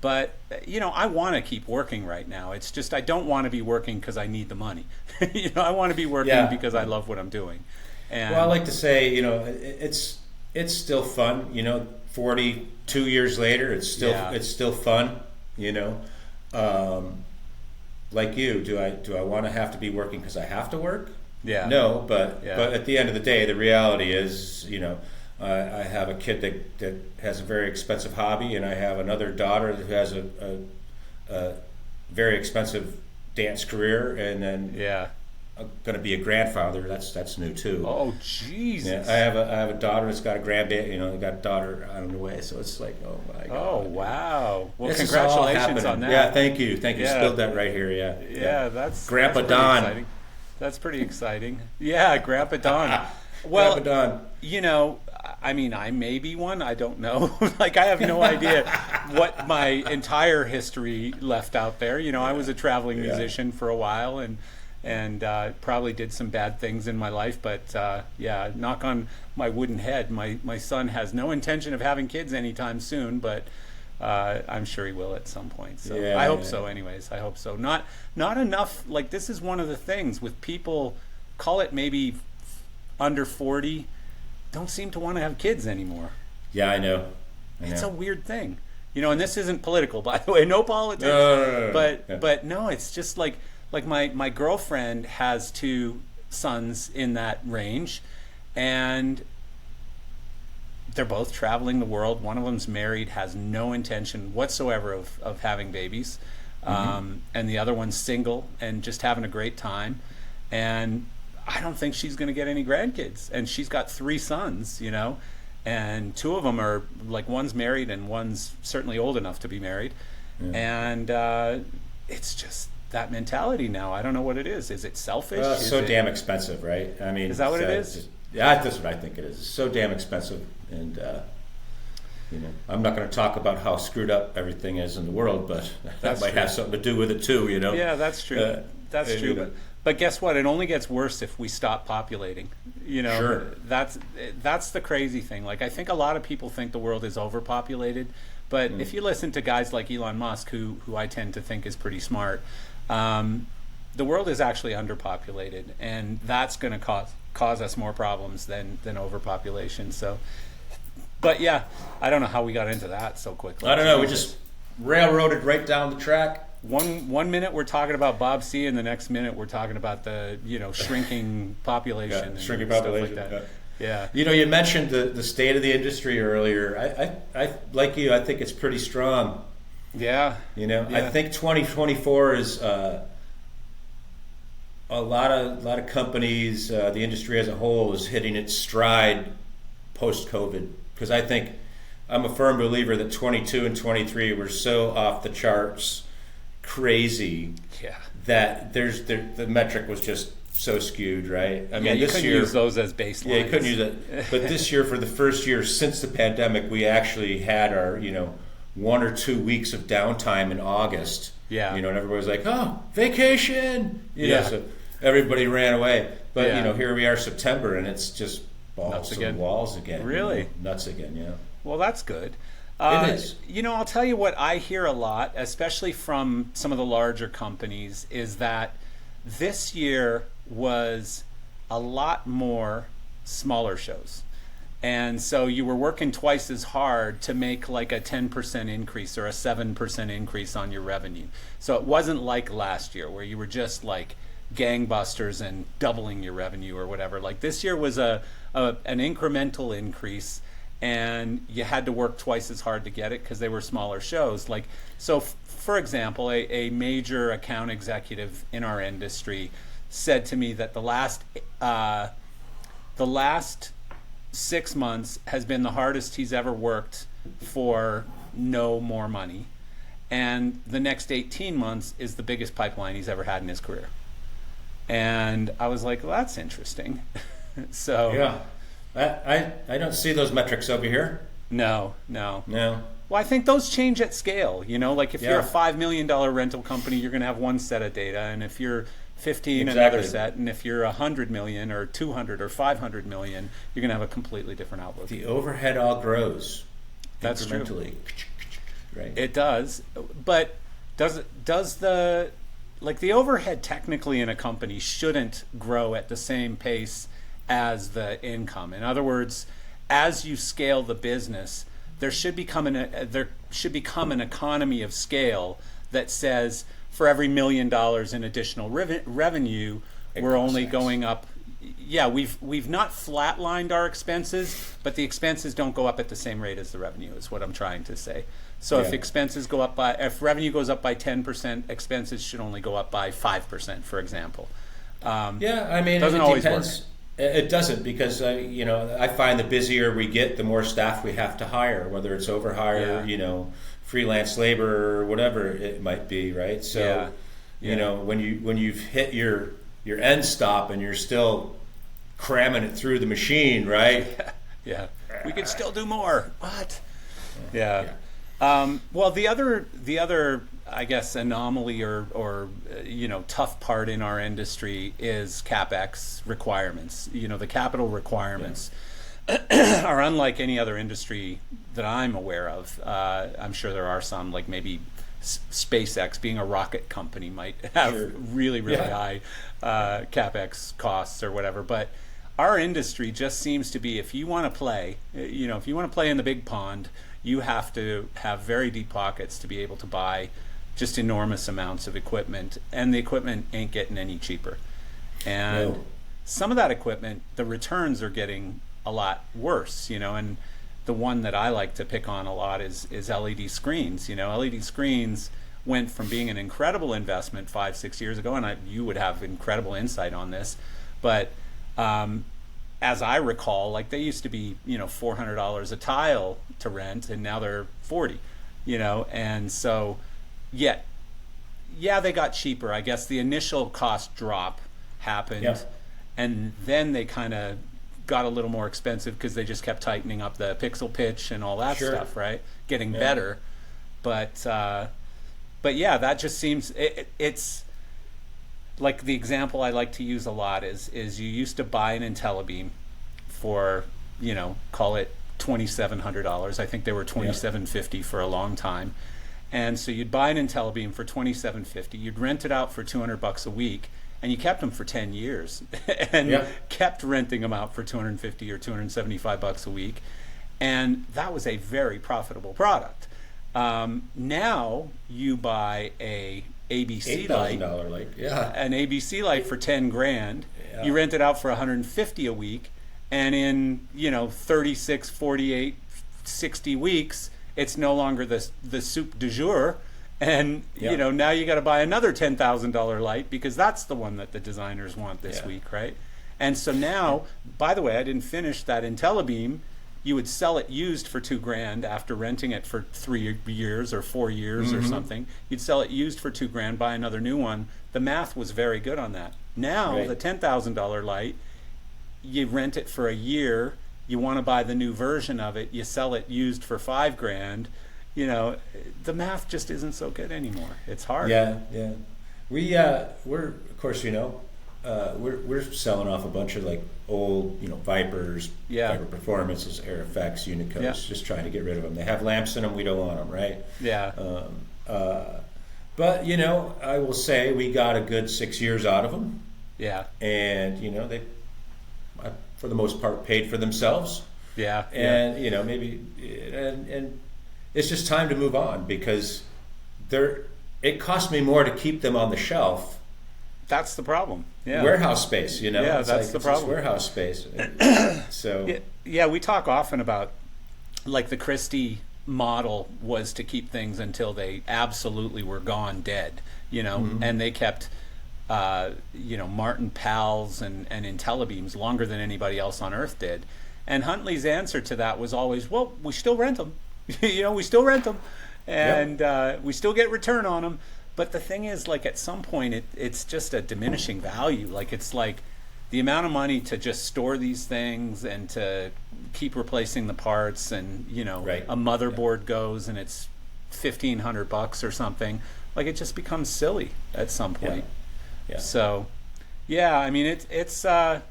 But, I want to keep working right now. It's just I don't want to be working because I need the money. I want to be working because I love what I'm doing. And I like to say, it's still fun. 42 years later, it's still fun. Like you, do I want to have to be working because I have to work? Yeah. No, but at the end of the day, the reality is, I have a kid that has a very expensive hobby, and I have another daughter that has a very expensive dance career, and then I'm going to be a grandfather. That's new too. Oh Jesus! Yeah, I have a daughter that's got a grandbaby. Got a daughter on the way, so it's like, oh my God. Oh wow! Well, this congratulations on that. Yeah, thank you. Spilled that right here. Yeah, that's Grandpa Don. Exciting. That's pretty exciting. Yeah, Grandpa Don. Well, Grandpa Don. I mean, I may be one. I don't know. Like, I have no idea what my entire history left out there. I was a traveling musician for a while, and probably did some bad things in my life. But knock on my wooden head. My son has no intention of having kids anytime soon, but I'm sure he will at some point. So I hope so. Anyways, I hope so. Not enough. Like, this is one of the things with people. Call it maybe under 40. Don't seem to want to have kids anymore. Yeah, I know. It's a weird thing. And this isn't political, by the way. No politics. No. But no, it's just like my girlfriend has 2 sons in that range, and they're both traveling the world. One of them's married, has no intention whatsoever of having babies. And the other one's single and just having a great time. And I don't think she's going to get any grandkids. And she's got 3 sons, and 2 of them are, like, one's married and one's certainly old enough to be married. And it's just that mentality now. I don't know what it is. Is it selfish? It's so damn expensive, right? I mean, is that what it is? That's what I think it is. It's so damn expensive. And, I'm not going to talk about how screwed up everything is in the world, but that might have something to do with it too, Yeah, that's true. That's true. But guess what? It only gets worse if we stop populating. Sure. That's the crazy thing. Like, I think a lot of people think the world is overpopulated, but if you listen to guys like Elon Musk, who I tend to think is pretty smart, the world is actually underpopulated, and that's going to cause us more problems than overpopulation. So, but yeah, I don't know how we got into that so quickly. I don't know. We just railroaded right down the track. One minute we're talking about Bob C, and the next minute we're talking about the shrinking population. Shrinking population. Stuff like that. Yeah. You mentioned the state of the industry earlier. I like you. I think it's pretty strong. Yeah. I think 2024 is a lot of companies. The industry as a whole is hitting its stride post COVID, because I think I'm a firm believer that 22 and 23 were so off the charts, crazy. Yeah. That the metric was just so skewed, right? I mean, you couldn't use those as baselines. Yeah, you couldn't use it. But this year, for the first year since the pandemic, we actually had our 1 or 2 weeks of downtime in August. Yeah. And everybody was like, "Oh, vacation!" So everybody ran away. But here we are, September, and it's just balls and walls again. Really? Nuts again. Yeah. Well, that's good. It is. I'll tell you what I hear a lot, especially from some of the larger companies, is that this year was a lot more smaller shows. And so you were working twice as hard to make like a 10% increase or a 7% increase on your revenue. So it wasn't like last year where you were just like gangbusters and doubling your revenue or whatever. Like this year was an incremental increase, and you had to work twice as hard to get it because they were smaller shows. Like, so for example, a major account executive in our industry said to me that the last 6 months has been the hardest he's ever worked for no more money, and the next 18 months is the biggest pipeline he's ever had in his career. And I was like, well, that's interesting. So yeah, I don't see those metrics over here. No. Well, I think those change at scale. Like if you're a $5 million rental company, you're going to have one set of data, and if you're 15, another set, and if you're 100 million or 200 or 500 million, you're going to have a completely different outlook. The overhead all grows. That's true. Right. It does, but does the overhead technically in a company shouldn't grow at the same pace as the income. In other words, as you scale the business, there should become an economy of scale that says, for every $1 million in additional revenue, we're only going up. Yeah, we've not flatlined our expenses, but the expenses don't go up at the same rate as the revenue, is what I'm trying to say. So if revenue goes up by 10%, expenses should only go up by 5%, for example. I mean, doesn't it always depends. Work. It doesn't, because I find the busier we get, the more staff we have to hire, whether it's overhire, freelance labor, or whatever it might be, right? So, when you've hit your end stop and you're still cramming it through the machine, right? Yeah. We could still do more. What? Yeah. Well, the other I guess anomaly or tough part in our industry is CapEx requirements. The capital requirements are unlike any other industry that I'm aware of. I'm sure there are some, like maybe SpaceX, being a rocket company, might have really high CapEx costs or whatever. But our industry just seems to be, if you want to play, if you want to play in the big pond, you have to have very deep pockets to be able to buy just enormous amounts of equipment, and the equipment ain't getting any cheaper. And some of that equipment, the returns are getting a lot worse, and the one that I like to pick on a lot is LED screens. LED screens went from being an incredible investment 5-6 years ago, and you would have incredible insight on this, but as I recall, like they used to be, $400 a tile to rent, and now they're $40, and so they got cheaper. I guess the initial cost drop happened, and then they kind of got a little more expensive because they just kept tightening up the pixel pitch and all that stuff, right? Getting better, but that just seems it's like the example I like to use a lot is you used to buy an IntelliBeam for call it $2,700. I think they were $2,750 for a long time. And so you'd buy an IntelliBeam for $27.50. You'd rent it out for $200 a week, and you kept them for 10 years, and kept renting them out for $250 or $275 a week, and that was a very profitable product. Now you buy a ABC light, light, an ABC light for 10 grand. Yeah. You rent it out for $150 a week, and in 36, 48, 60 weeks, it's no longer the soup du jour. And now you got to buy another $10,000 light because that's the one that the designers want this week, right? And so now, by the way, I didn't finish that IntelliBeam. You would sell it used for $2 grand after renting it for 3 years or 4 years or something. You'd sell it used for $2 grand, buy another new one. The math was very good on that. Now the $10,000 light, you rent it for a year. You want to buy the new version of it. You sell it used for $5 grand. The math just isn't so good anymore. It's hard. Yeah. We're of course, we're selling off a bunch of like old, Vipers, Viper Performances, Air Effects, Unicos, just trying to get rid of them. They have lamps in them. We don't want them, right? Yeah. But I will say we got a good 6 years out of them. Yeah. And they, for the most part, paid for themselves. Yeah. And maybe and it's just time to move on because it cost me more to keep them on the shelf. That's the problem. Yeah. Warehouse space, Yeah, it's that's like, the problem. Warehouse space. So yeah, we talk often about like the Christie model was to keep things until they absolutely were gone dead, and they kept Martin Pals and IntelliBeams longer than anybody else on earth did. And Huntley's answer to that was always, well, we still rent them. We still rent them, and we still get return on them. But the thing is, like, at some point, it's just a diminishing value. Like, it's like the amount of money to just store these things and to keep replacing the parts, and a motherboard goes and it's $1,500 or something. Like, it just becomes silly at some point. Yeah. So, I mean, it's a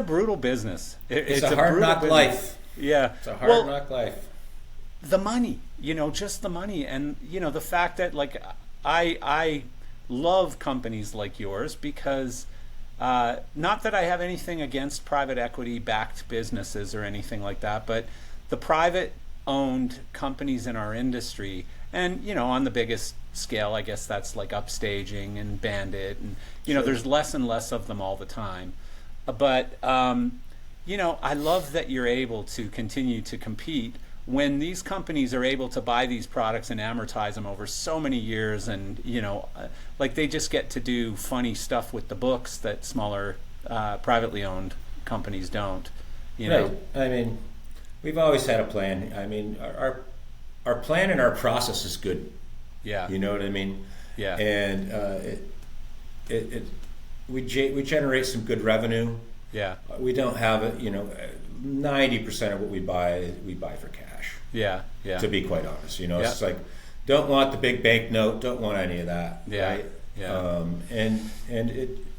brutal business. It's a hard knock life. Yeah, it's a hard knock life. The money, just the money, and the fact that like I love companies like yours because not that I have anything against private equity backed businesses or anything like that, but the private owned companies in our industry, and on the biggest scale, I guess that's like Upstaging and Bandit, and there's less and less of them all the time, but I love that you're able to continue to compete when these companies are able to buy these products and amortize them over so many years, and like they just get to do funny stuff with the books that smaller privately owned companies don't. Right. I mean, we've always had a plan. I mean, our plan and our process is good. Yeah. You know what I mean? Yeah. And we generate some good revenue. Yeah. We don't have it. 90% of what we buy for cash. Yeah. To be quite honest, it's like, don't want the big banknote, don't want any of that. Yeah. Right? Yeah. And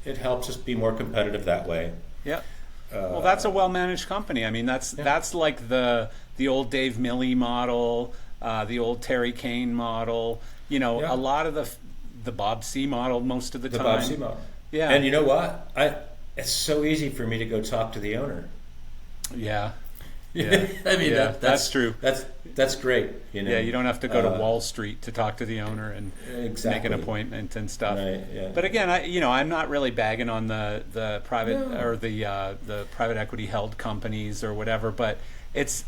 it helps us be more competitive that way. Yeah. Well, that's a well-managed company. I mean, that's like the old Dave Milley model, the old Terry Kane model. A lot of the Bob C model most of the time. The Bob C model. Yeah. And you know what? It's so easy for me to go talk to the owner. Yeah. I mean, that's true. That's great. Yeah, you don't have to go to Wall Street to talk to the owner and make an appointment and stuff. Right, yeah. But again, I'm not really bagging on the private or the private equity held companies or whatever, but it's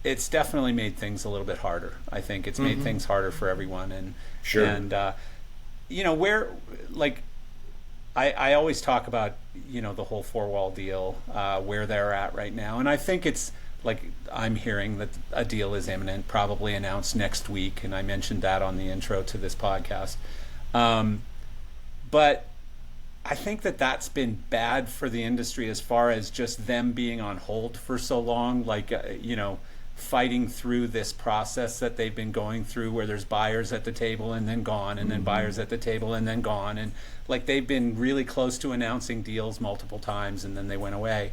definitely made things a little bit harder. I think it's made things harder for everyone, and sure. And where like I always talk about the whole four-wall deal, where they're at right now, and I think it's like I'm hearing that a deal is imminent, probably announced next week, and I mentioned that on the intro to this podcast. But I think that's been bad for the industry as far as just them being on hold for so long, like fighting through this process that they've been going through, where there's buyers at the table and then gone, and then buyers at the table and then gone, and like they've been really close to announcing deals multiple times and then they went away.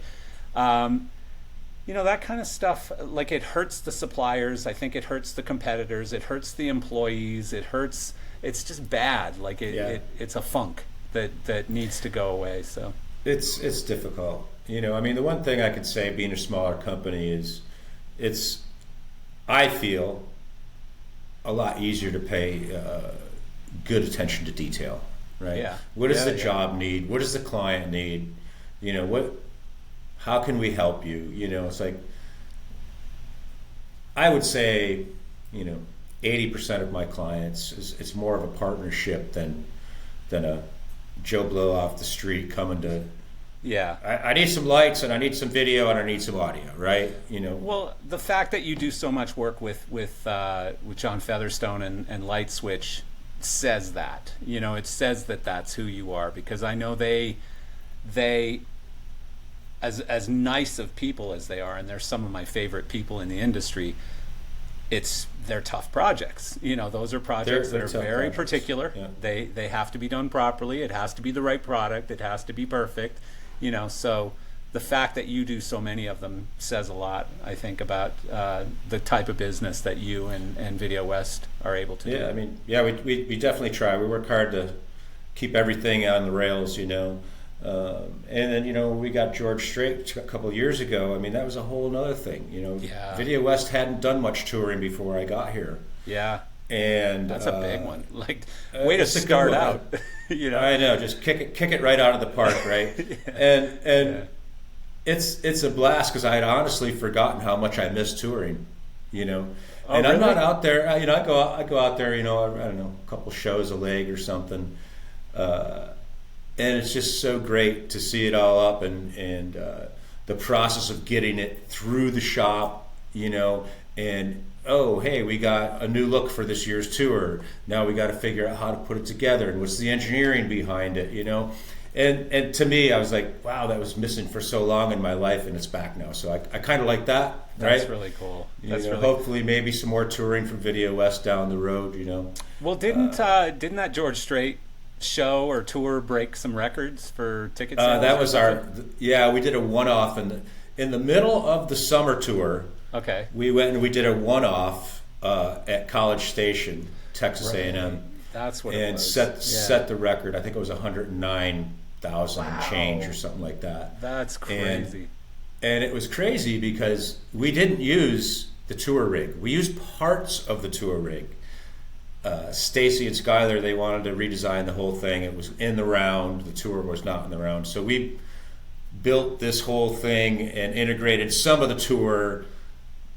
that kind of stuff, like, it hurts the suppliers. I think it hurts the competitors. It hurts the employees. It's just bad. Like, it's a funk that needs to go away. So it's difficult. I mean, the one thing I could say, being a smaller company, is I feel a lot easier to pay good attention to detail, right? Yeah. What does the job need? What does the client need? How can we help you? It's like, I would say, 80% of my clients, it's more of a partnership than a Joe Blow off the street coming to, I need some lights, and I need some video, and I need some audio, right? Well, the fact that you do so much work with John Featherstone and Lightswitch says that. It says that that's who you are, because I know they as nice of people as they are, and they're some of my favorite people in the industry, they're tough projects. Those are projects that are very particular. Yeah. They have to be done properly. It has to be the right product. It has to be perfect. So the fact that you do so many of them says a lot, I think, about the type of business that you and Video West are able to do. Yeah, I mean, we definitely try. We work hard to keep everything on the rails, and then, we got George Strait a couple of years ago. I mean, that was a whole other thing. Video West hadn't done much touring before I got here. Yeah. And that's a big one. Like, way to start out. I know, just kick it right out of the park, right? And it's a blast, because I had honestly forgotten how much I miss touring. And really? I'm not out there. I go out there. I don't know, a couple shows a leg or something. And it's just so great to see it all up, and the process of getting it through the shop, and hey, we got a new look for this year's tour. Now we got to figure out how to put it together, and what's the engineering behind it, And to me, I was like, wow, that was missing for so long in my life, and it's back now. So I kind of like that. That's right? really cool. Hopefully, maybe some more touring from Video West down the road. Well, didn't that George Strait show or tour break some records for ticket sales? That was we did a one-off in the middle of the summer tour. Okay. We went and we did a one-off at College Station, Texas A&M. That's what it was. And set the record. I think it was 109,000 and change or something like that. That's crazy. And it was crazy because we didn't use the tour rig. We used parts of the tour rig. Stacy and Skylar, they wanted to redesign the whole thing. It was in the round. The tour was not in the round. So we built this whole thing and integrated some of the tour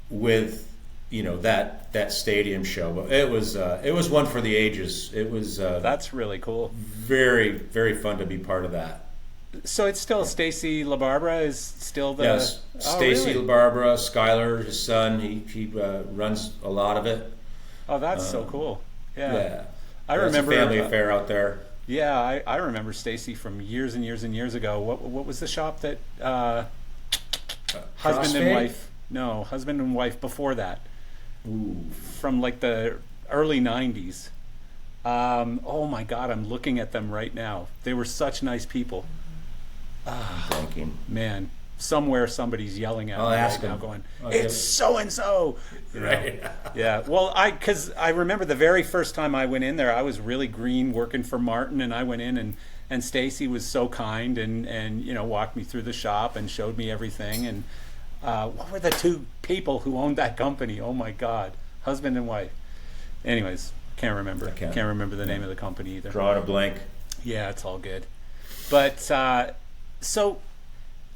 with that stadium show. But it was one for the ages. It was that's really cool. Very, very fun to be part of that. So it's still Stacy LaBarbera is still the Stacy really? LaBarbera, Skylar, his son. He runs a lot of it. Oh, that's so cool. Yeah. I That's remember a family affair out there. Yeah, I remember Stacy from years and years and years ago. What was the shop that husband and wife? No, husband and wife before that. Ooh. From like the early 90s. Oh my God, I'm looking at them right now. They were such nice people. Thinking. Man, somewhere somebody's yelling at me right now going, it's so-and-so. Right. Yeah. Well, because I remember the very first time I went in there, I was really green working for Martin, and I went in and Stacy was so kind and walked me through the shop and showed me everything. And what were the two people who owned that company? Oh my God. Husband and wife. Anyways, can't remember. Can't remember the name of the company either. Drawing a blank. Yeah, it's all good. But so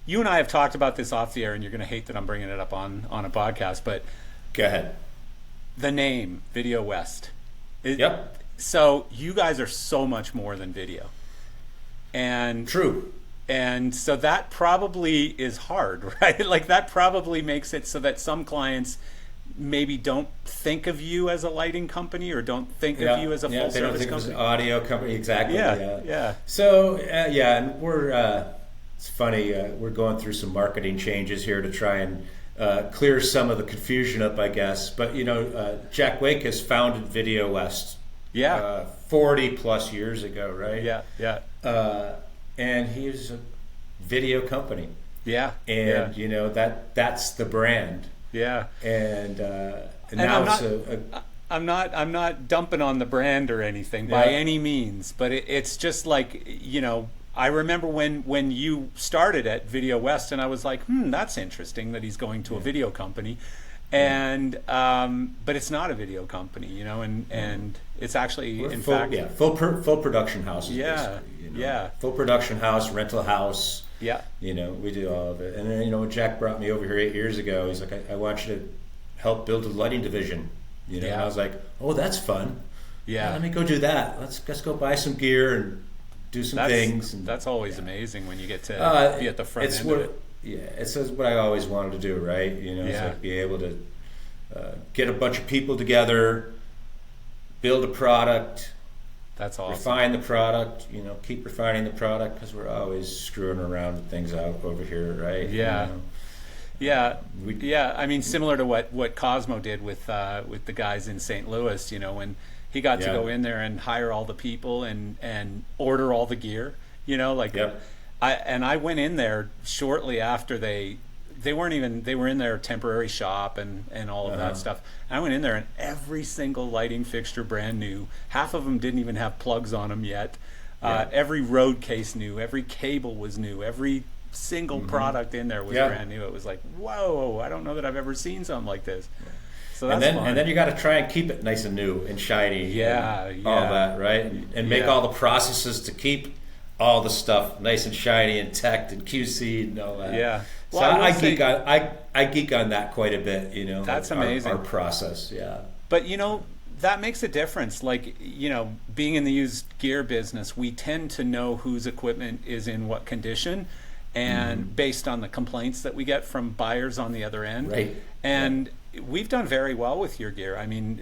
you and I have talked about this off the air, and you're going to hate that I'm bringing it up on a podcast, but go ahead. The name Video West. Yep. So you guys are so much more than video. And true. And so that probably is hard, right? Like that probably makes it so that some clients maybe don't think of you as a lighting company or don't think of you as a full service company. They don't think of as an audio company. Exactly. Yeah. So and we're it's funny, we're going through some marketing changes here to try and clear some of the confusion up, I guess. But Jack Wake has founded Video West 40 plus years ago, right? Yeah. And he's a video company. Yeah. And you know, that's the brand. Yeah. And now I'm not dumping on the brand or anything by any means, but it's just like, you know, I remember when you started at Video West, and I was like, that's interesting that he's going to a video company. And but it's not a video company, you know, and it's actually full production houses. Yeah, you know? Full production house, rental house. Yeah, you know, we do all of it. And then, you know, when Jack brought me over here 8 years ago, he's like, I want you to help build a lighting division. You know, and I was like, oh, that's fun. Yeah, let me go do that. Let's go buy some gear and do some things. And, that's always amazing when you get to be at the front end of it. Yeah, it's what I always wanted to do, right? You know, it's like be able to get a bunch of people together, build a product. That's awesome. Refine the product, you know, keep refining the product, because we're always screwing around with things out over here, right? Yeah. You know? Yeah. I mean, similar to what Cosmo did with the guys in St. Louis, you know, when he got to go in there and hire all the people and order all the gear, you know, like I went in there shortly after they were in their temporary shop and all of that stuff. I went in there and every single lighting fixture brand new. Half of them didn't even have plugs on them yet. Every road case new. Every cable was new. Every single product in there was brand new. It was like, whoa! I don't know that I've ever seen something like this. So that's fun. And then you got to try and keep it nice and new and shiny. All that, right? And make all the processes to keep all the stuff nice and shiny and teched and QC'd and all that. Yeah. So I geek on that quite a bit, you know. That's amazing. Our process, But, you know, that makes a difference. Like, you know, being in the used gear business, we tend to know whose equipment is in what condition, and based on the complaints that we get from buyers on the other end. Right. And we've done very well with your gear. I mean,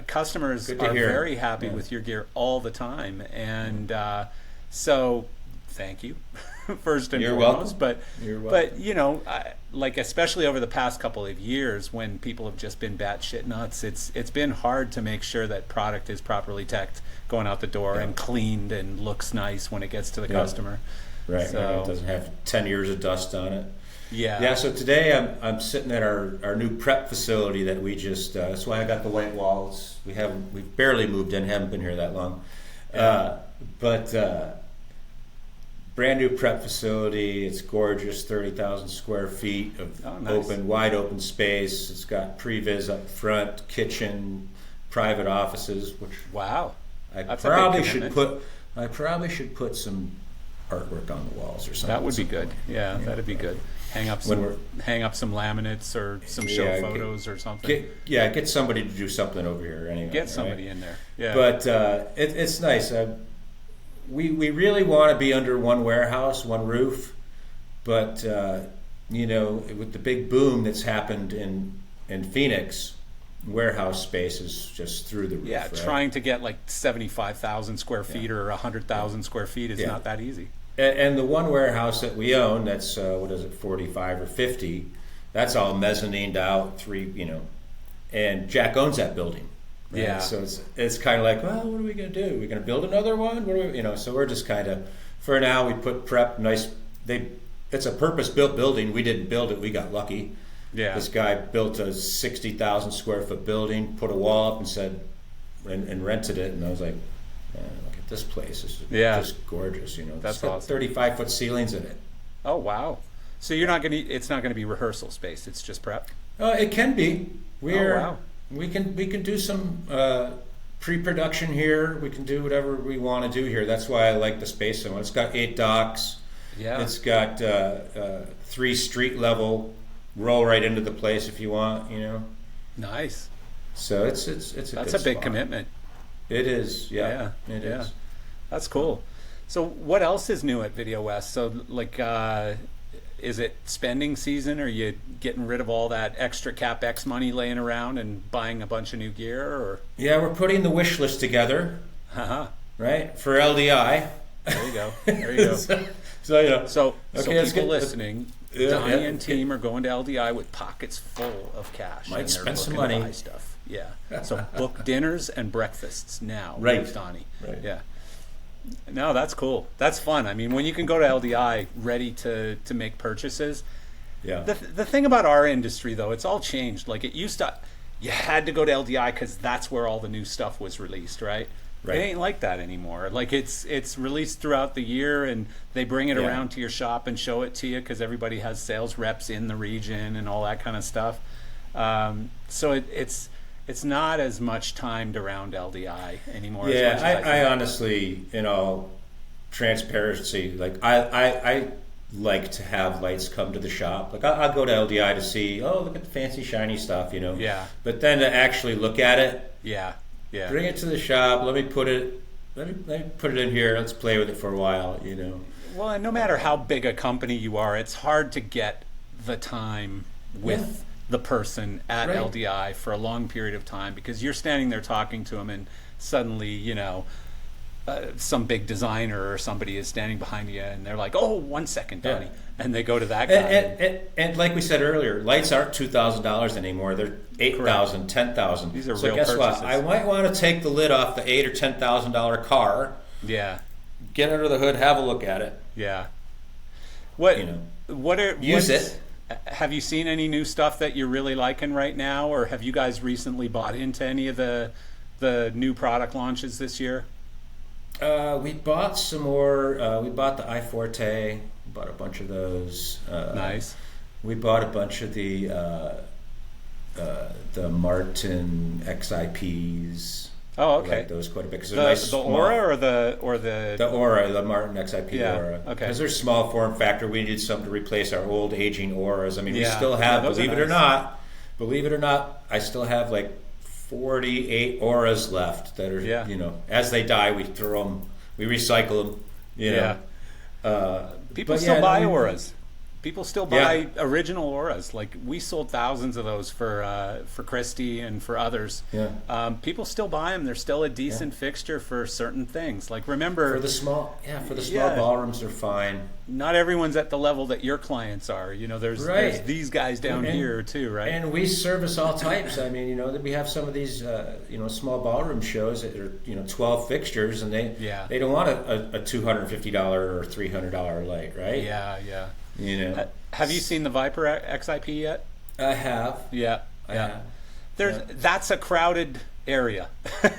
customers are very happy with your gear all the time. And so thank you. First and foremost, but you know, like especially over the past couple of years, when people have just been batshit nuts, it's been hard to make sure that product is properly teched going out the door and cleaned and looks nice when it gets to the customer. Right. So it doesn't have 10 years of dust on it. Yeah. So today I'm sitting at our new prep facility that we just. That's why I got the white walls. We've barely moved in. Haven't been here that long, but. Brand new prep facility. It's gorgeous, 30,000 square feet of wide open space. It's got previs up front, kitchen, private offices. Which I probably should put some artwork on the walls or something. That would be good. Yeah, that'd be good. Hang up some laminates or some show photos or something. Get somebody to do something over here anyway. Get somebody in there. Yeah, but it's nice. We really want to be under one warehouse, one roof, but you know, with the big boom that's happened in Phoenix, warehouse space is just through the roof. Yeah, right? Trying to get like 75,000 square feet or 100,000 square feet is not that easy. And the one warehouse that we own, that's 45 or 50, that's all mezzanined out, and Jack owns that building. Right? Yeah. So it's kind of like, well, what are we going to do? Are we going to build another one? So we're just kind of, for now, we put prep nice. It's a purpose-built building. We didn't build it. We got lucky. Yeah. This guy built a 60,000 square foot building, put a wall up, and rented it. And I was like, man, look at this place. It's just gorgeous. You know, that's awesome. 35-foot ceilings in it. Oh wow! So it's not going to be rehearsal space. It's just prep. It can be. Wow. We can do some pre-production here. We can do whatever we want to do here. That's why I like the space so much. It's got 8 docks. Yeah. It's got 3 street level. Roll right into the place if you want. You know. Nice. So it's a that's good a big spot. Commitment. It is. Yeah. It is. That's cool. So what else is new at Video West? So like. Is it spending season? Are you getting rid of all that extra CapEx money laying around and buying a bunch of new gear? Or yeah, we're putting the wish list together. Right, for LDI. There you go. So people listening, Donny and team are going to LDI with pockets full of cash. Might and they're spend some looking to money. buy stuff. Yeah. So book dinners and breakfasts now. Right. With Donny. Right. Yeah. No, that's cool. That's fun. I mean, when you can go to LDI ready to make purchases. Yeah. The thing about our industry, though, it's all changed. Like, it used to, you had to go to LDI because that's where all the new stuff was released, right? Right. It ain't like that anymore. Like, it's released throughout the year, and they bring it around to your shop and show it to you because everybody has sales reps in the region and all that kind of stuff. So it's not as much timed around LDI anymore. Yeah, as much as I honestly, in all transparency, like I like to have lights come to the shop. Like I'll go to LDI to see, oh, look at the fancy shiny stuff, you know. Yeah. But then to actually look at it. Yeah. Yeah. Bring it to the shop. Let me put it in here. Let's play with it for a while, you know. Well, and no matter how big a company you are, it's hard to get the time with the person at LDI for a long period of time because you're standing there talking to them, and suddenly, you know, some big designer or somebody is standing behind you, and they're like, "Oh, 1 second, Donny," and they go to that guy. And like we said earlier, lights aren't $2,000 anymore. They're $8,000, $10,000. These are so real guess purchases. what? I might want to take the lid off the $8,000 or $10,000 car. Yeah. Get under the hood, have a look at it. Yeah. What you know? Use it. Have you seen any new stuff that you're really liking right now, or have you guys recently bought into any of the new product launches this year? We bought some more. We bought the iForte. Bought a bunch of those. Nice. We bought a bunch of the Martin XIPs. Oh, okay. I like those quite a bit because they're nice. The Aura or the Aura, the Martin XIP Aura. Okay. Because they're small form factor. We needed something to replace our old aging Auras. I mean, we still have. Believe it or not, I still have like 48 Auras left that are, you know, as they die, we throw them, we recycle them, you know. People still buy Auras. People still buy original Auras. Like, we sold thousands of those for Christie and for others. Yeah. People still buy them. They're still a decent fixture for certain things. Like, remember, for the small ballrooms, they're fine. Not everyone's at the level that your clients are. You know, there's these guys down here too, right? And we service all types. I mean, you know, we have some of these, you know, small ballroom shows that are, you know, 12 fixtures, and they don't want a $250 or $300 light, right? Yeah, yeah. You know, have you seen the Viper XIP yet? I have. Yeah, I have. That's a crowded area.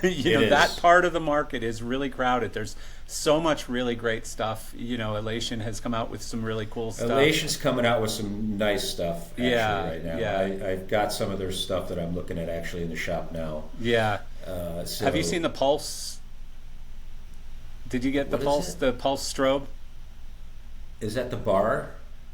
You know, that part of the market is really crowded. There's so much really great stuff. You know, Elation has come out with some really cool stuff. Elation's coming out with some nice stuff actually right now. Yeah. I've got some of their stuff that I'm looking at actually in the shop now. Yeah. Have you seen the Pulse? Did you get the Pulse? The Pulse strobe? Is that the bar?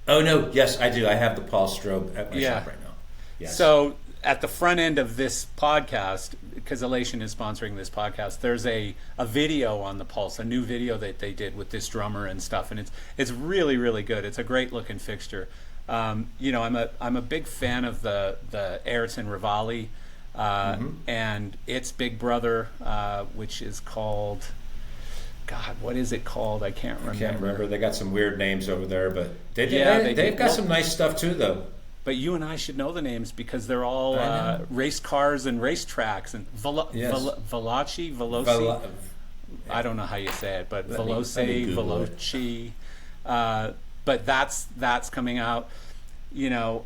Oh no! Yes, I do. I have the Pulse strobe at my shop right now. Yes. So at the front end of this podcast, because Elation is sponsoring this podcast, there's a video on the Pulse, a new video that they did with this drummer and stuff, and it's really, really good. It's a great looking fixture. You know, I'm a big fan of the Ayrton Rivali and its big brother, which is called, God, what is it called? I can't remember. They got some weird names over there, but they've got some nice stuff too, though. But you and I should know the names because they're all race cars and race tracks and Veloci. I don't know how you say it, but Veloci. But that's coming out. You know,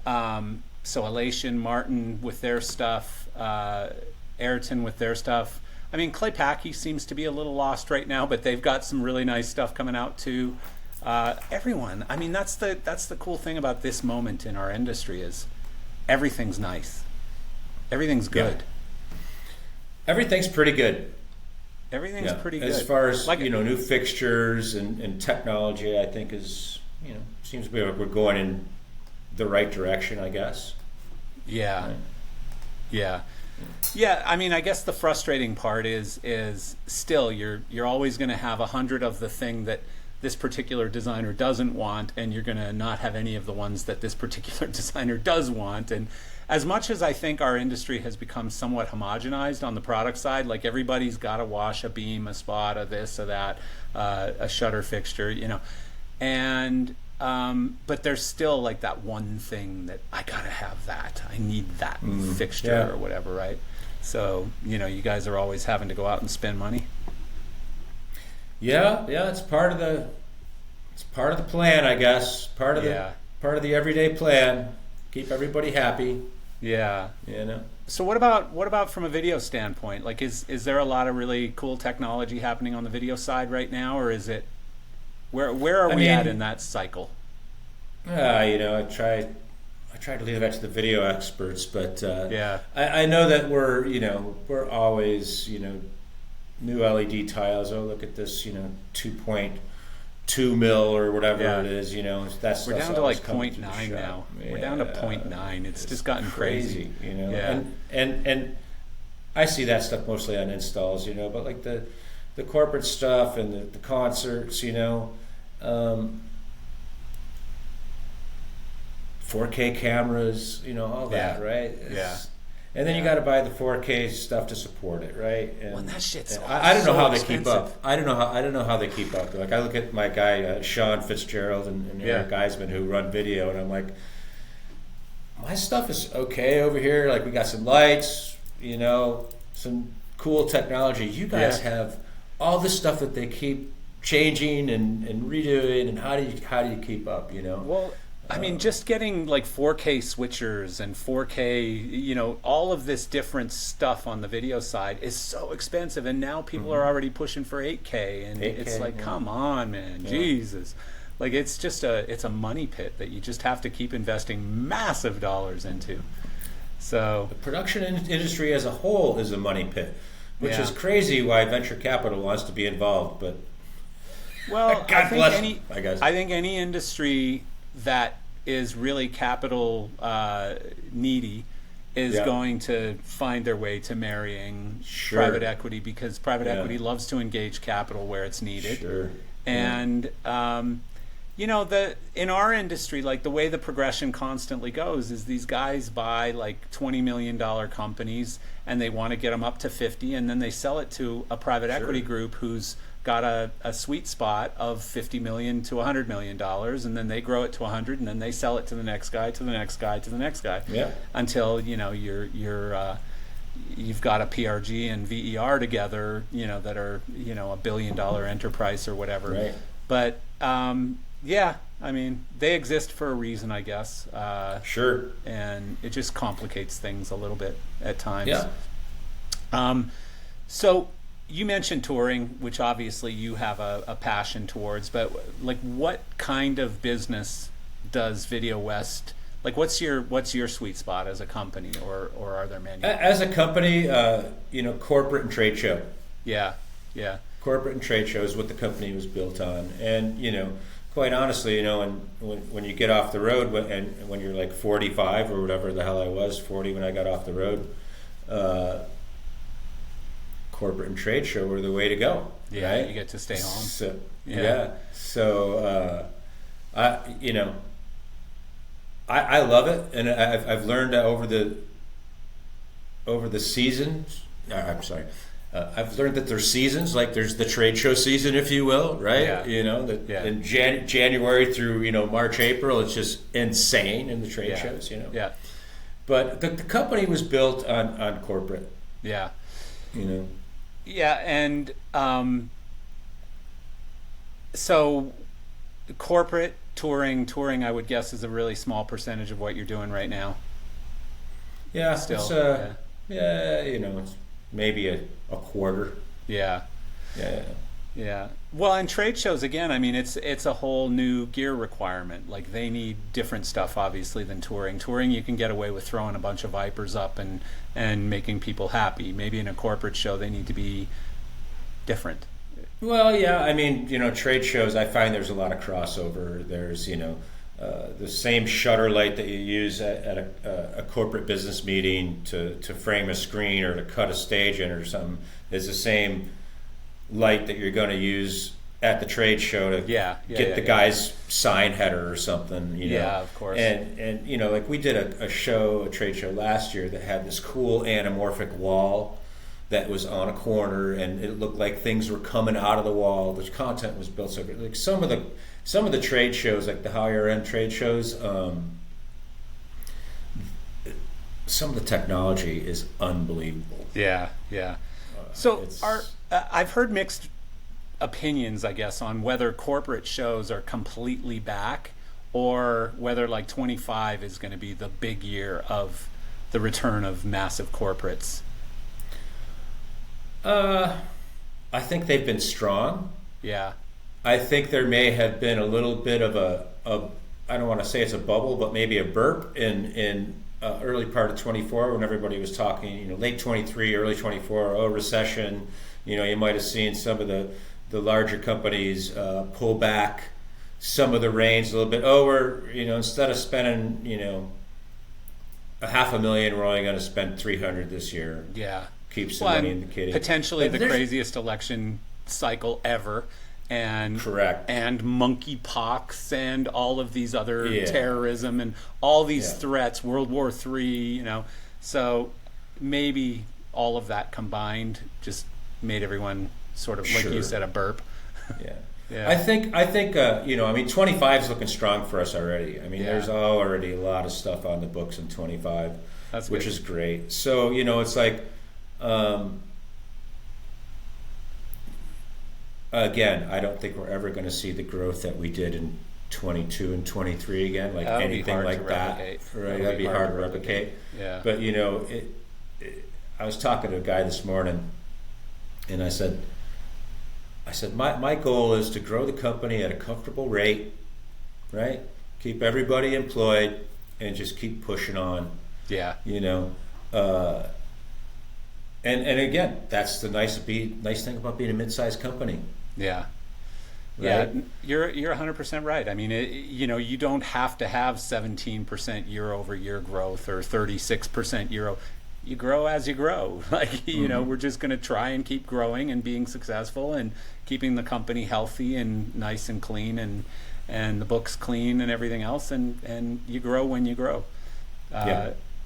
so Elation, Martin with their stuff, Ayrton with their stuff. I mean, Clay Packy seems to be a little lost right now, but they've got some really nice stuff coming out too. Everyone, I mean, that's the cool thing about this moment in our industry is everything's nice, everything's good. Everything's pretty good. Everything's pretty good as far as, like, you know, new fixtures and technology. I think is, you know, seems to be like we're going in the right direction, I guess. Yeah. I mean, I guess the frustrating part is still you're always going to have 100 of the thing that this particular designer doesn't want, and you're going to not have any of the ones that this particular designer does want. And as much as I think our industry has become somewhat homogenized on the product side, like everybody's got to wash a beam, a spot, a this, a that, a shutter fixture, you know, and but there's still like that one thing that I gotta have that. I need that fixture or whatever, right? So, you know, you guys are always having to go out and spend money. Yeah, it's part of the plan, I guess. Part of the everyday plan. Keep everybody happy. Yeah. You know. So what about from a video standpoint? Like, is there a lot of really cool technology happening on the video side right now, or is it where are we at in that cycle? I try to leave that to the video experts, but I know that we're always new LED tiles. Oh, look at this 2.2 mil or whatever it is. We're down to like 0.9 now. Yeah. We're down to 0.9. It's just gotten crazy. And I see that stuff mostly on installs. But like the corporate stuff and the concerts. 4K cameras, all that, right? And then you got to buy the 4K stuff to support it, right? And that shit's I don't know how they expensive. keep up. I don't know how they keep up. Like I look at my guy Sean Fitzgerald and Eric Geisman who run video, and I'm like, my stuff is okay over here. Like we got some lights, some cool technology. You guys have all this stuff that they keep changing and redoing, and how do you keep up? Well, I mean, just getting like 4K switchers and 4K, all of this different stuff on the video side is so expensive, and now people are already pushing for 8K, and 8K, it's like, come on, man, Jesus. Like it's a money pit that you just have to keep investing massive dollars into. So the production industry as a whole is a money pit, which is crazy why venture capital wants to be involved, but God bless them, I guess. I think any industry that is really capital needy is going to find their way to marrying private equity, because private equity loves to engage capital where it's needed. And in our industry, like the way the progression constantly goes is these guys buy like $20 million companies and they want to get them up to 50, and then they sell it to a private equity group who's got a sweet spot of $50 million to $100 million, and then they grow it to 100, and then they sell it to the next guy, to the next guy, to the next guy, until you've got a PRG and VER together, that are $1 billion enterprise or whatever. Right. But I mean, they exist for a reason, I guess. And it just complicates things a little bit at times. So you mentioned touring, which obviously you have a passion towards, but like what kind of business does Video West, like what's your sweet spot as a company, or are there many? As a company, corporate and trade show. Corporate and trade show is what the company was built on. And, quite honestly, when you get off the road and when you're like 45 or whatever the hell I was, 40 when I got off the road, corporate and trade show were the way to go. Right? You get to stay home. So, I love it, and I've learned over the seasons. I'm sorry. I've learned that there's seasons, like there's the trade show season, if you will, right? In January through March, April, it's just insane in the trade shows, But the company was built on corporate. And so corporate touring, I would guess, is a really small percentage of what you're doing right now. Still, it's maybe a quarter. Well, and trade shows, again, I mean, it's a whole new gear requirement. Like they need different stuff, obviously, than touring. Touring, you can get away with throwing a bunch of Vipers up and making people happy. Maybe in a corporate show, they need to be different. Well, I mean, trade shows, I find there's a lot of crossover. There's, the same shutter light that you use at a corporate business meeting to frame a screen or to cut a stage in or something is the same light that you're going to use at the trade show to get the guy's sign header or something. Of course. And like we did a trade show last year that had this cool anamorphic wall that was on a corner, and it looked like things were coming out of the wall. The content was built so good. Like some of the trade shows, like the higher end trade shows, some of the technology is unbelievable. So I've heard mixed opinions, I guess, on whether corporate shows are completely back or whether like 25 is going to be the big year of the return of massive corporates. I think they've been strong. Yeah. I think there may have been a little bit of a I don't want to say it's a bubble, but maybe a burp in early part of 24 when everybody was talking, late 23, early 24, recession. You might have seen some of the larger companies pull back some of the reins a little bit. We're, instead of spending, $500,000, we're only going to spend 300 this year. Yeah. Keep some money in the kitty. Potentially the craziest election cycle ever. And correct. And monkeypox and all of these other terrorism and all these threats, World War III, So maybe all of that combined just made everyone sort of, like you said, a burp. Yeah. Yeah. I think 25 is looking strong for us already. There's already a lot of stuff on the books in 25, which is great. So, it's like, again, I don't think we're ever going to see the growth that we did in 22 and 23 again, like anything like that. Right? That'd be hard to replicate. Yeah. But, I was talking to a guy this morning, and I said, my goal is to grow the company at a comfortable rate, right? Keep everybody employed and just keep pushing on. Yeah. And again, that's the nice thing about being a mid-sized company. Yeah. Right? Yeah, you're 100% right. You don't have to have 17% year-over-year growth or 36% year. You grow as you grow. We're just going to try and keep growing and being successful and keeping the company healthy and nice and clean and the books clean and everything else. And you grow when you grow.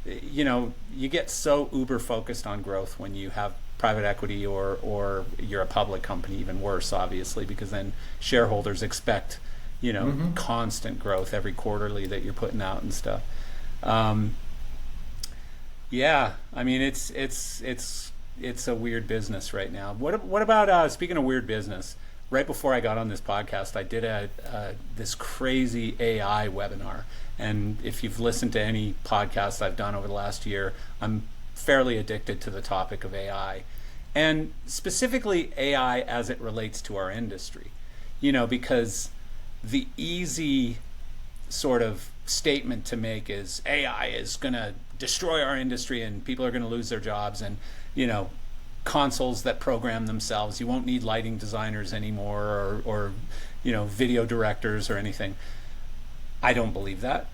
You get so uber focused on growth when you have private equity or you're a public company, even worse, obviously, because then shareholders expect, constant growth every quarterly that you're putting out and stuff. It's a weird business right now. What about speaking of weird business? Right before I got on this podcast, I did this crazy AI webinar. And if you've listened to any podcasts I've done over the last year, I'm fairly addicted to the topic of AI. And specifically AI as it relates to our industry. Because the easy sort of statement to make is AI is going to destroy our industry and people are going to lose their jobs and, consoles that program themselves. You won't need lighting designers anymore or video directors or anything. I don't believe that.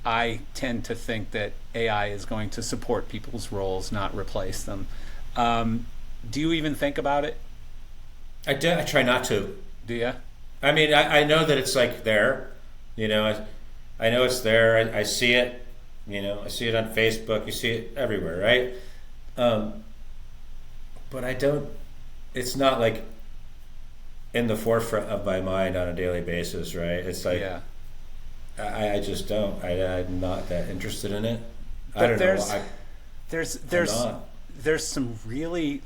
I tend to think that AI is going to support people's roles, not replace them. Do you even think about it? I do. I try not to. Do you? I know that it's like there. I know it's there. I see it. I see it on Facebook. You see it everywhere, right? But I don't. It's not like in the forefront of my mind on a daily basis, right? It's like I just don't. I'm not that interested in it. But I don't know. There's some really,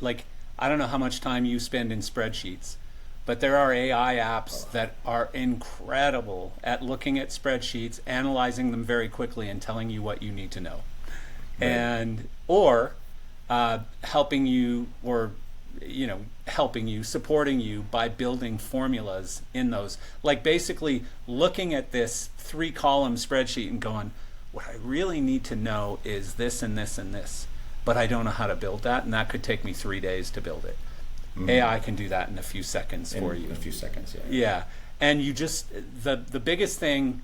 I don't know how much time you spend in spreadsheets, but there are AI apps that are incredible at looking at spreadsheets, analyzing them very quickly, and telling you what you need to know, or helping you, supporting you by building formulas in those. Basically looking at this 3-column spreadsheet and going, what I really need to know is this and this and this, but I don't know how to build that, and that could take me 3 days to build it. Mm-hmm. AI can do that in a few seconds for you. In a few seconds, yeah. Yeah, and you just, the biggest thing,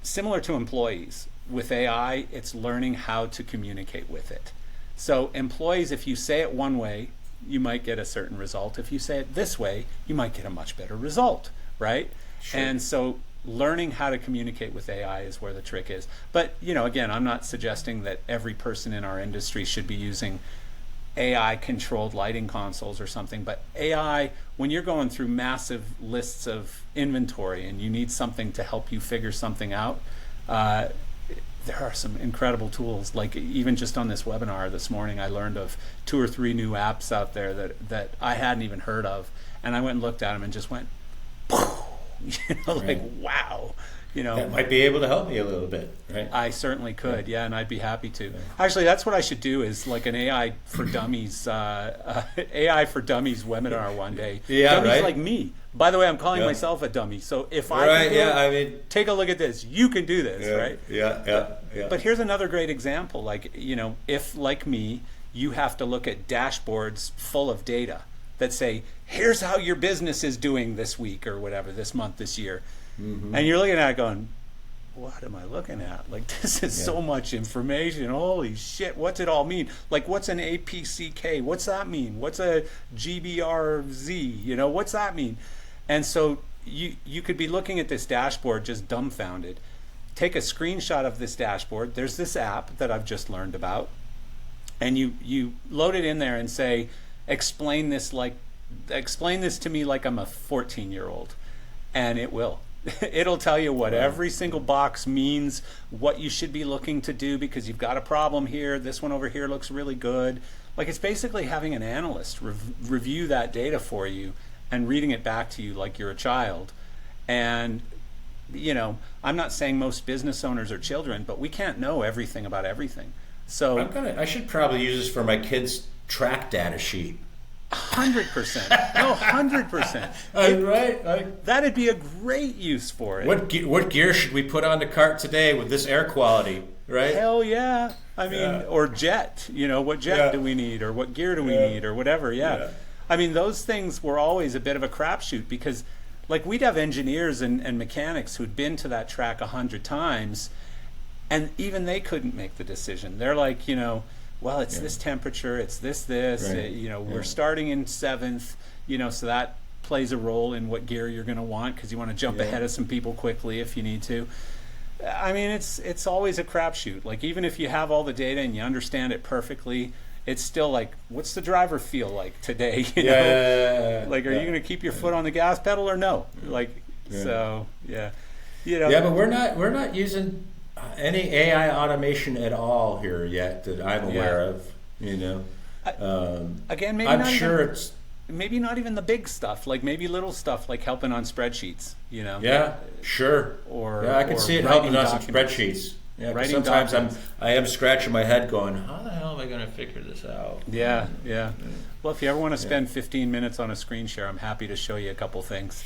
similar to employees, with AI, it's learning how to communicate with it. So employees, if you say it one way, you might get a certain result. If you say it this way, you might get a much better result, right? Sure. And so learning how to communicate with AI is where the trick is. But, again, I'm not suggesting that every person in our industry should be using AI-controlled lighting consoles or something. But AI, when you're going through massive lists of inventory and you need something to help you figure something out, there are some incredible tools. Like even just on this webinar this morning, I learned of 2 or 3 new apps out there that I hadn't even heard of, and I went and looked at them and just went, like wow. That might be able to help me a little bit, right? I certainly could, yeah, and I'd be happy to. Actually, that's what I should do, is like an AI for Dummies, AI for Dummies webinar one day. Yeah, dummies right. like me. By the way, I'm calling myself a dummy, so if I can do it, take a look at this. You can do this, right? Yeah. But here's another great example. Like, if like me, you have to look at dashboards full of data that say, here's how your business is doing this week or whatever, this month, this year. Mm-hmm. And you're looking at it going, what am I looking at? Like, this is so much information. Holy shit, what's it all mean? Like, what's an APCK? What's that mean? What's a GBRZ? What's that mean? And so you could be looking at this dashboard just dumbfounded. Take a screenshot of this dashboard. There's this app that I've just learned about. And you load it in there and say, explain this to me like I'm a 14-year-old. And it will. It'll tell you what every single box means, what you should be looking to do because you've got a problem here. This one over here looks really good. Like, it's basically having an analyst review that data for you and reading it back to you like you're a child. And, I'm not saying most business owners are children, but we can't know everything about everything. So I should probably use this for my kids' track data sheet. 100%. No, 100%. Right. That'd be a great use for it. What gear should we put on the cart today with this air quality? Right. Hell yeah. I mean, or jet. What jet do we need, or what gear do we need, or whatever. Yeah. I mean, those things were always a bit of a crapshoot because, like, we'd have engineers and mechanics who'd been to that track 100 times, and even they couldn't make the decision. They're like, well, it's this temperature, it's this, right. We're starting in 7th, so that plays a role in what gear you're going to want because you want to jump ahead of some people quickly if you need to. I mean, it's always a crapshoot. Like, even if you have all the data and you understand it perfectly, it's still like, what's the driver feel like today? Like, are you going to keep your foot on the gas pedal or no? Like, so, yeah. But we're not using any AI automation at all here yet that I'm aware of. Again, maybe I'm sure it's maybe not even the big stuff. Like maybe little stuff like helping on spreadsheets. Yeah, sure. Or I can see it helping on some spreadsheets. Yeah, sometimes I am scratching my head, going, "How the hell am I going to figure this out?" Yeah. Well, if you ever want to spend 15 minutes on a screen share, I'm happy to show you a couple things.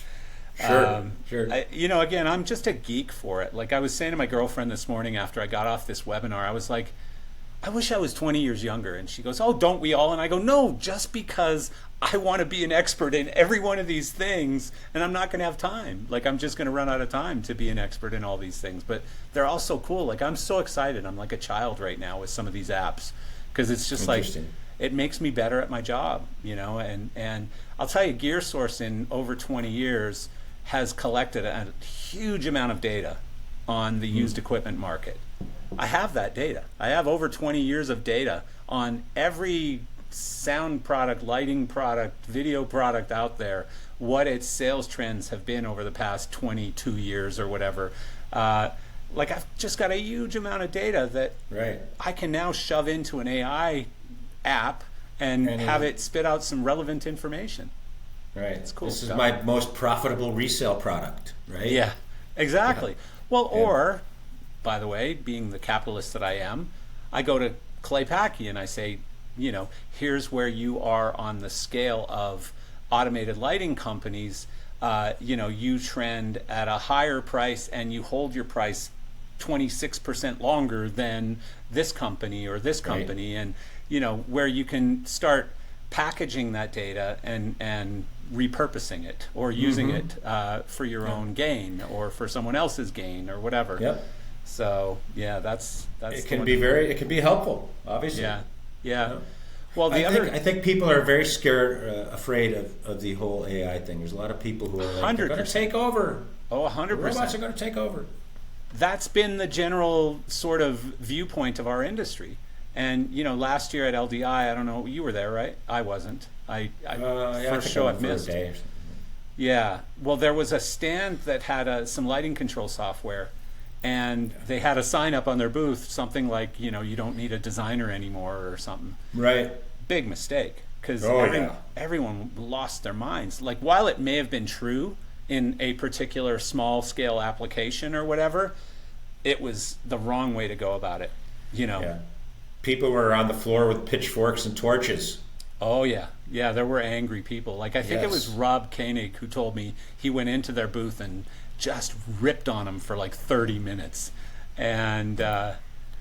Sure. Again, I'm just a geek for it. Like I was saying to my girlfriend this morning after I got off this webinar, I was like, I wish I was 20 years younger. And she goes, oh, don't we all? And I go, no, just because I want to be an expert in every one of these things, and I'm not going to have time. Like, I'm just going to run out of time to be an expert in all these things. But they're all so cool. Like, I'm so excited. I'm like a child right now with some of these apps because it's just like, it makes me better at my job, and I'll tell you, GearSource in over 20 years has collected a huge amount of data on the used equipment market. I have that data. I have over 20 years of data on every sound product, lighting product, video product out there, what its sales trends have been over the past 22 years or whatever. Like, I've just got a huge amount of data that I can now shove into an AI app and have it spit out some relevant information. Right. It's cool. This is my most profitable resale product, right? Yeah, exactly. Well, or, by the way, being the capitalist that I am, I go to Clay Packy and I say, here's where you are on the scale of automated lighting companies. You trend at a higher price and you hold your price 26% longer than this company or this company, and where you can start packaging that data and repurposing it or using it for your own gain or for someone else's gain or whatever. Yep. So that's it can be helpful, obviously. Yeah. Well, I think people are very scared, afraid of the whole AI thing. There's a lot of people who are like, they're going to take over. Oh, 100%. Robots are going to take over. That's been the general sort of viewpoint of our industry. And last year at LDI, I don't know, you were there, right? I wasn't. First show I've missed. Yeah. Well, there was a stand that had some lighting control software, and they had a sign up on their booth, something like, you know, you don't need a designer anymore or something. Right. Big mistake, because everyone lost their minds. Like, while it may have been true in a particular small scale application or whatever, it was the wrong way to go about it, you know. Yeah. People were on the floor with pitchforks and torches. Oh, yeah. Yeah, there were angry people. Like, I think it was Rob Koenig who told me he went into their booth and just ripped on them for like 30 minutes. And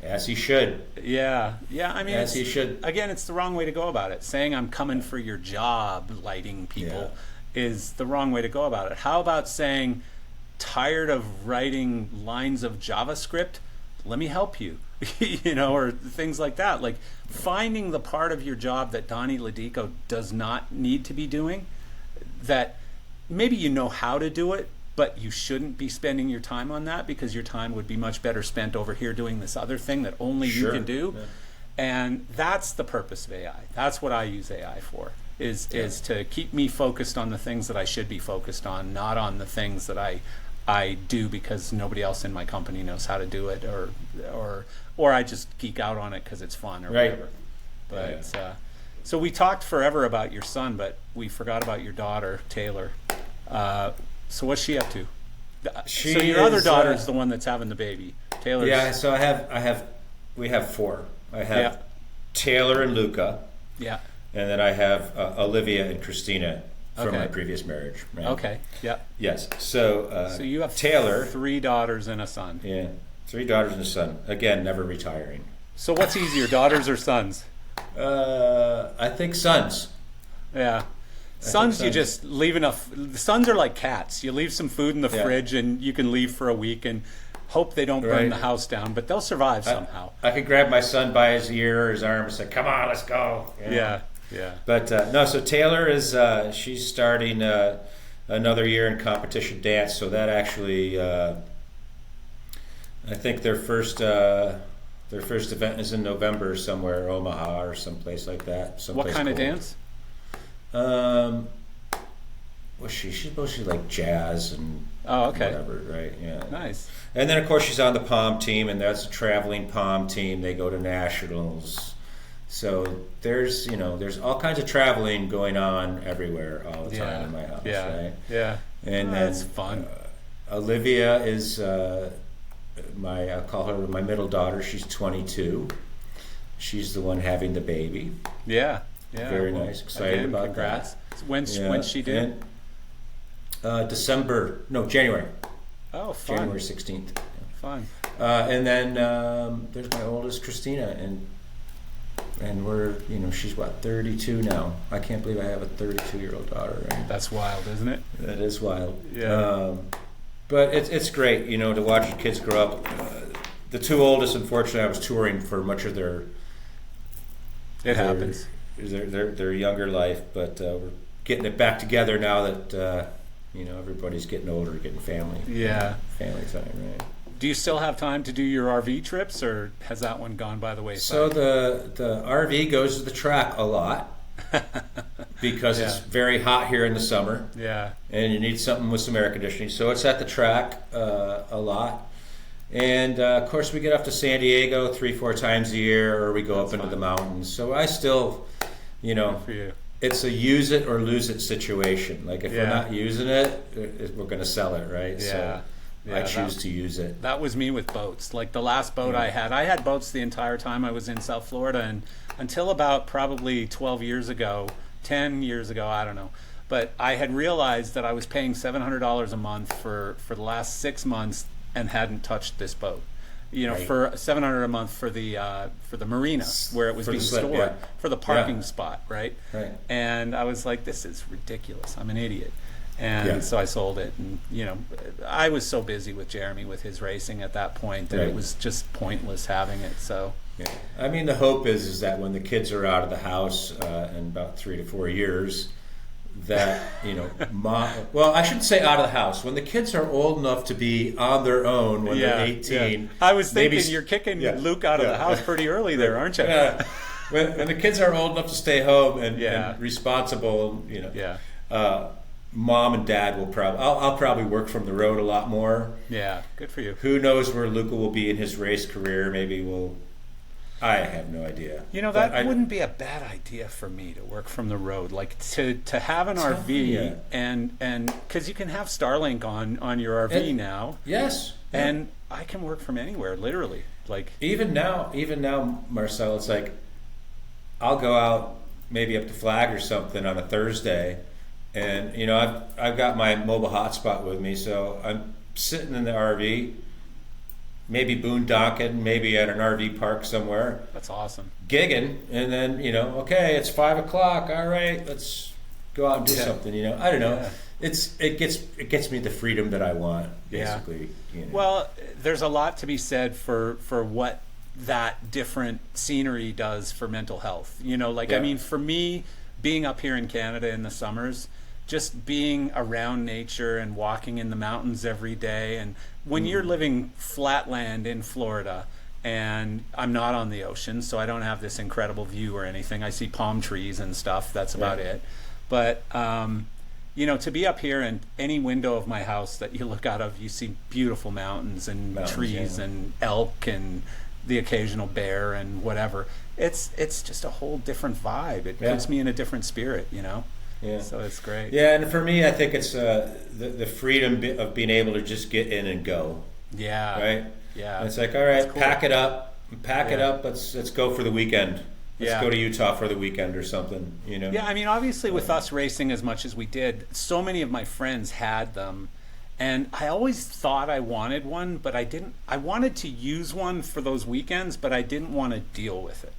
as he should. Yeah. I mean, as he should. Again, it's the wrong way to go about it. Saying I'm coming for your job, lighting people, is the wrong way to go about it. How about saying, tired of writing lines of JavaScript? Let me help you. You know, or things like that. Like, finding the part of your job that Donny Lodico does not need to be doing, that maybe you know how to do it, but you shouldn't be spending your time on that, because your time would be much better spent over here doing this other thing that only you can do. Yeah. And that's the purpose of AI. That's what I use AI for, is to keep me focused on the things that I should be focused on, not on the things that I do because nobody else in my company knows how to do it, or I just geek out on it because it's fun or whatever. But so we talked forever about your son, but we forgot about your daughter, Taylor. So what's she up to? So your other daughter is the one that's having the baby. Taylor's... Yeah. So we have 4. I have Taylor and Luca. Yeah. And then I have Olivia and Christina from my previous marriage. Right? Okay. Yeah. Yes. So so you have Taylor, 3 daughters and a son. Yeah. 3 daughters and a son. Again, never retiring. So what's easier, daughters or sons? I think sons. Yeah. Sons, you just leave enough. Sons are like cats. You leave some food in the fridge and you can leave for a week and hope they don't burn the house down, but they'll survive somehow. I could grab my son by his ear or his arm and say, come on, let's go. You know? Yeah. But no, so Taylor is, she's starting another year in competition dance. So that actually, I think their first event is in November somewhere, Omaha or someplace like that. What kind of dance? Well, she's mostly like jazz and whatever, right? Yeah. Nice. And then of course she's on the pom team, and that's a traveling pom team. They go to nationals. So there's all kinds of traveling going on everywhere all the time in my house, right? Yeah. And that's fun. Olivia is I'll call her my middle daughter. She's 22. She's the one having the baby. Yeah. Very nice. Excited about congrats. that. When's she due? January. Oh, fun. January 16th. Yeah. Fun. And then there's my oldest, Christina, and we're, she's 32 now. I can't believe I have a 32-year-old daughter. Right? That's wild, isn't it? That is wild. Yeah. But it's great, to watch the kids grow up. The 2 oldest, unfortunately, I was touring for much of their. It happens. Their younger life, but we're getting it back together now that everybody's getting older, getting family. Yeah. Family time, right? Do you still have time to do your RV trips, or has that one gone by the wayside? So the RV goes to the track a lot because it's very hot here in the summer. Yeah. And you need something with some air conditioning. So it's at the track a lot. And of course we get up to San Diego 3-4 times a year, or we go up into the mountains. So I still, for you. It's a use it or lose it situation. Like if we're not using it, we're going to sell it, right? Yeah. So I choose to use it. That was me with boats. Like the last boat I had boats the entire time I was in South Florida, and until about probably 10 years ago, I don't know. But I had realized that I was paying $700 a month for the last 6 months and hadn't touched this boat. For $700 a month for the marina where it was being stored, for the parking spot, right? And I was like, this is ridiculous. I'm an idiot. And so I sold it. And, I was so busy with Jeremy with his racing at that point that it was just pointless having it. So, I mean, the hope is that when the kids are out of the house in about 3 to 4 years, that well, I shouldn't say out of the house. When the kids are old enough to be on their own when they're 18, I was thinking you're kicking Luke out of the house pretty early there, aren't you? Yeah. When the kids are old enough to stay home and responsible, Mom and Dad will probably. I'll probably work from the road a lot more. Yeah, good for you. Who knows where Luca will be in his race career? Maybe we'll. I have no idea. You know, that wouldn't be a bad idea for me to work from the road, like to have an RV and because you can have Starlink on your RV now. Yes. And I can work from anywhere, literally. Like even now, Marcel, it's like I'll go out maybe up to Flag or something on a Thursday. And, you know, I've got my mobile hotspot with me, so I'm sitting in the RV, maybe boondocking, maybe at an RV park somewhere. That's awesome. Gigging, and then, you know, okay, it's 5 o'clock. All right, let's go out and do something. You know, I don't know. Yeah. It gets me the freedom that I want, basically. Yeah. You know. Well, there's a lot to be said for what that different scenery does for mental health. You know, like I mean, for me, being up here in Canada in the summers. Just being around nature and walking in the mountains every day. And when you're living flatland in Florida, and I'm not on the ocean, so I don't have this incredible view or anything. I see palm trees and stuff. That's about it. But, you know, to be up here and any window of my house that you look out of, you see beautiful mountains and trees and elk and the occasional bear and whatever. It's just a whole different vibe. It puts me in a different spirit, you know? Yeah. So it's great. Yeah, and for me, I think it's the freedom of being able to just get in and go. Yeah. Right. Yeah. And it's like, all right, cool. pack it up. Let's go for the weekend. Let's go to Utah for the weekend or something. You know. Yeah, I mean, obviously, with us racing as much as we did, so many of my friends had them, and I always thought I wanted one, but I didn't. I wanted to use one for those weekends, but I didn't want to deal with it,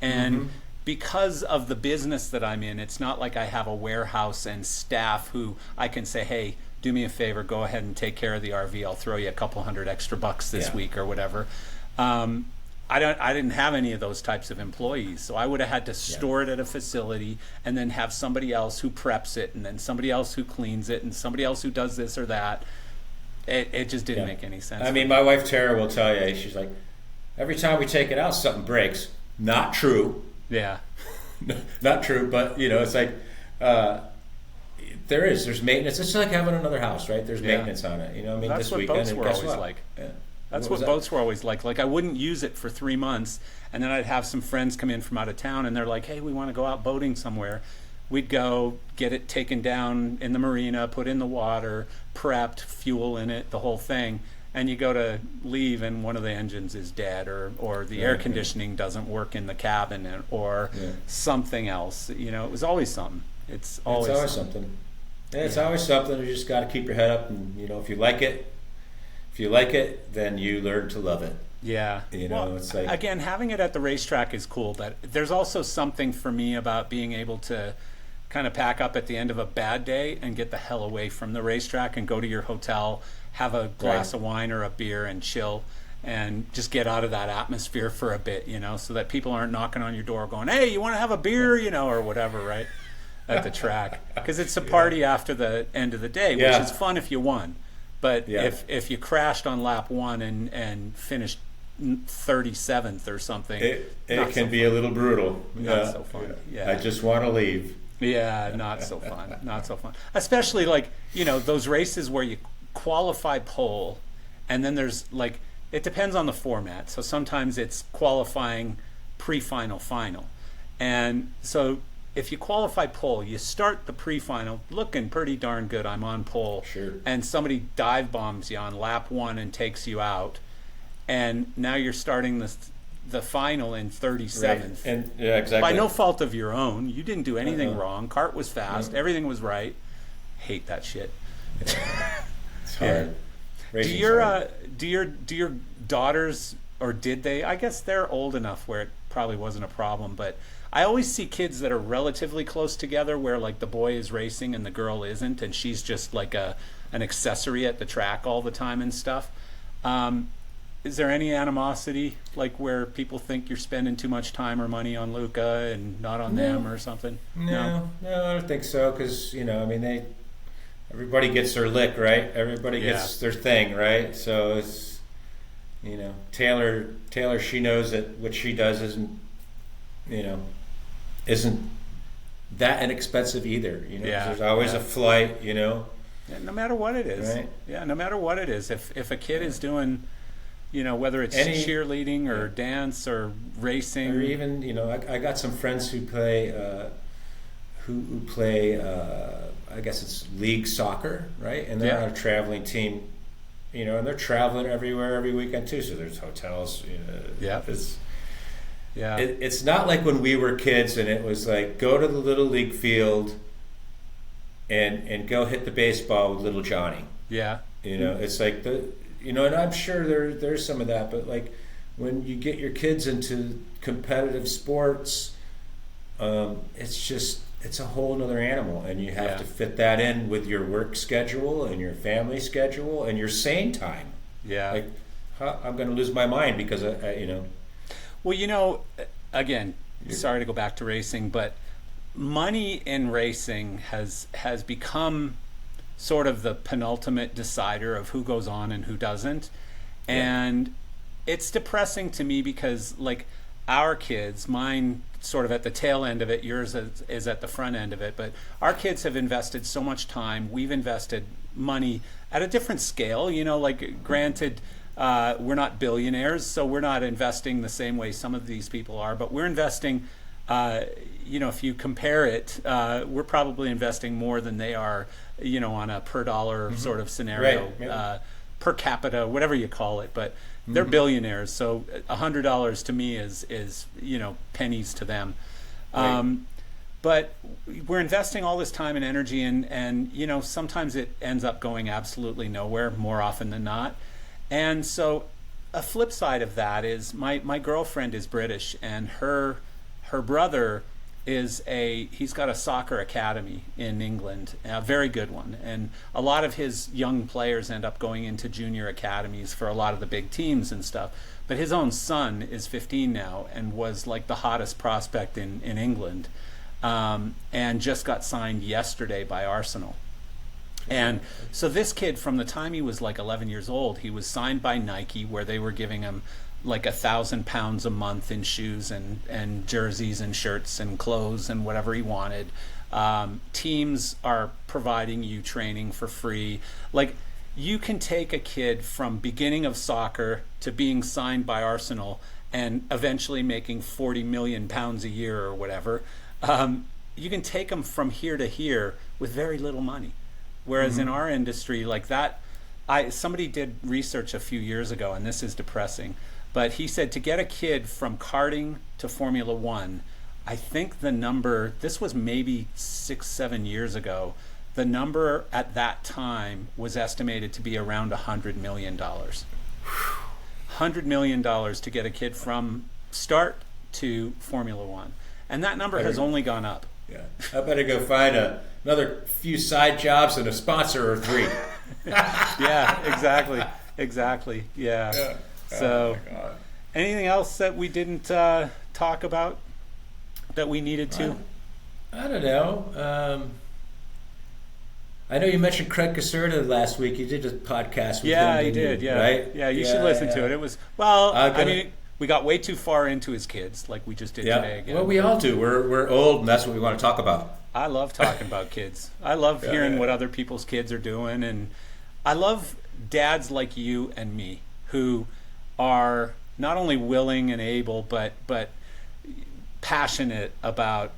and. Because of the business that I'm in, it's not like I have a warehouse and staff who I can say, hey, do me a favor, go ahead and take care of the RV. I'll throw you a couple $100 extra this week or whatever. I didn't have any of those types of employees, so I would have had to store it at a facility and then have somebody else who preps it and then somebody else who cleans it and somebody else who does this or that. It just didn't make any sense. I mean, my wife Tara will tell you, she's like, every time we take it out, something breaks. Not true. Yeah. Not true, but you know, it's like there's maintenance. It's like having another house, right? There's maintenance on it. You know, I mean, that's this what weekend, boats were always what? like. Yeah. That's what boats were always like. Like I wouldn't use it for 3 months, and then I'd have some friends come in from out of town, and they're like, "Hey, we want to go out boating somewhere." We'd go get it taken down in the marina, put in the water, prepped, fuel in it, the whole thing. And you go to leave and one of the engines is dead or the air conditioning doesn't work in the cabin or something else. You know, it was always something. It's always something. Yeah, it's always something. You just got to keep your head up and, you know, if you like it, then you learn to love it. Yeah. You know, well, it's like... Again, having it at the racetrack is cool, but there's also something for me about being able to kind of pack up at the end of a bad day and get the hell away from the racetrack and go to your hotel, have a glass of wine or a beer and chill and just get out of that atmosphere for a bit, you know, so that people aren't knocking on your door going, hey, you want to have a beer, you know, or whatever, right, at the track. Because it's a party after the end of the day, which is fun if you won. But if you crashed on lap 1 and finished 37th or something, it can be a little brutal. Not so fun. Yeah. I just want to leave. Yeah, not so fun. Not so fun. Especially like, you know, those races where you qualify pole and then there's like, it depends on the format. So sometimes it's qualifying pre-final, final. And so if you qualify pole, you start the pre-final looking pretty darn good. I'm on pole. Sure. And somebody dive bombs you on lap 1 and takes you out. And now you're starting the final in 37th. Right. And exactly. By no fault of your own. You didn't do anything wrong. Cart was fast. Everything was right. Hate that shit. It's hard. Do your daughters, or did they? I guess they're old enough where it probably wasn't a problem, but I always see kids that are relatively close together where like the boy is racing and the girl isn't, and she's just like an accessory at the track all the time and stuff. Is there any animosity, like where people think you're spending too much time or money on Luca and not on them or something? No, I don't think so. Because you know, I mean, everybody gets their lick, right? Everybody gets their thing, right? So it's, you know, Taylor, she knows that what she does isn't that inexpensive either. You know, Yeah, there's always yeah. a flight. You know, Yeah, no matter what it is. Right. Yeah, no matter what it is. If a kid is doing, whether it's cheerleading or dance or racing, or even I got some friends who play who play I guess it's league soccer, right? And they're on a traveling team, and they're traveling everywhere every weekend too. So there's hotels. It's not like when we were kids and it was like go to the little league field and go hit the baseball with little Johnny. Yeah. It's like and I'm sure there's some of that, but like when you get your kids into competitive sports, it's a whole nother animal, and you have to fit that in with your work schedule and your family schedule and your sane time. Yeah. Like, I'm going to lose my mind because Well, again, sorry to go back to racing, but money in racing has become sort of the penultimate decider of who goes on and who doesn't. And it's depressing to me because, like, our kids, mine sort of at the tail end of it, yours is at the front end of it, but our kids have invested so much time. We've invested money at a different scale, like, granted, we're not billionaires, so we're not investing the same way some of these people are, but we're investing, if you compare it, we're probably investing more than they are, on a per dollar sort of scenario, right. per capita, whatever you call it, but they're billionaires, so $100 to me is pennies to them. Right. But we're investing all this time and energy, and sometimes it ends up going absolutely nowhere, more often than not. And so a flip side of that is my girlfriend is British, and her brother he's got a soccer academy in England, a very good one, and a lot of his young players end up going into junior academies for a lot of the big teams and stuff. But his own son is 15 now and was like the hottest prospect in England, and just got signed yesterday by Arsenal. And so this kid, from the time he was like 11 years old, he was signed by Nike, where they were giving him like £1,000 a month in shoes and jerseys and shirts and clothes and whatever he wanted. Teams are providing you training for free. Like, you can take a kid from beginning of soccer to being signed by Arsenal and eventually making £40 million a year or whatever. You can take them from here to here with very little money. Whereas in our industry, like that, somebody did research a few years ago, and this is depressing, but he said to get a kid from karting to Formula One, I think the number, this was maybe 6-7 years ago, the number at that time was estimated to be around $100 million. $100 million to get a kid from start to Formula One. And that number has only gone up. Yeah, I better go find another few side jobs and a sponsor or three. Yeah, exactly. Yeah. So, oh my God. Anything else that we didn't talk about that we needed to? I don't know. I know you mentioned Craig Caserta last week. You did a podcast with him. Yeah, he did. Yeah, right? Yeah, you should listen to it. It was we got way too far into his kids, like we just did today again. Well, we all do. We're old, and that's what we want to talk about. I love talking about kids. I love hearing what other people's kids are doing, and I love dads like you and me who are not only willing and able, but passionate about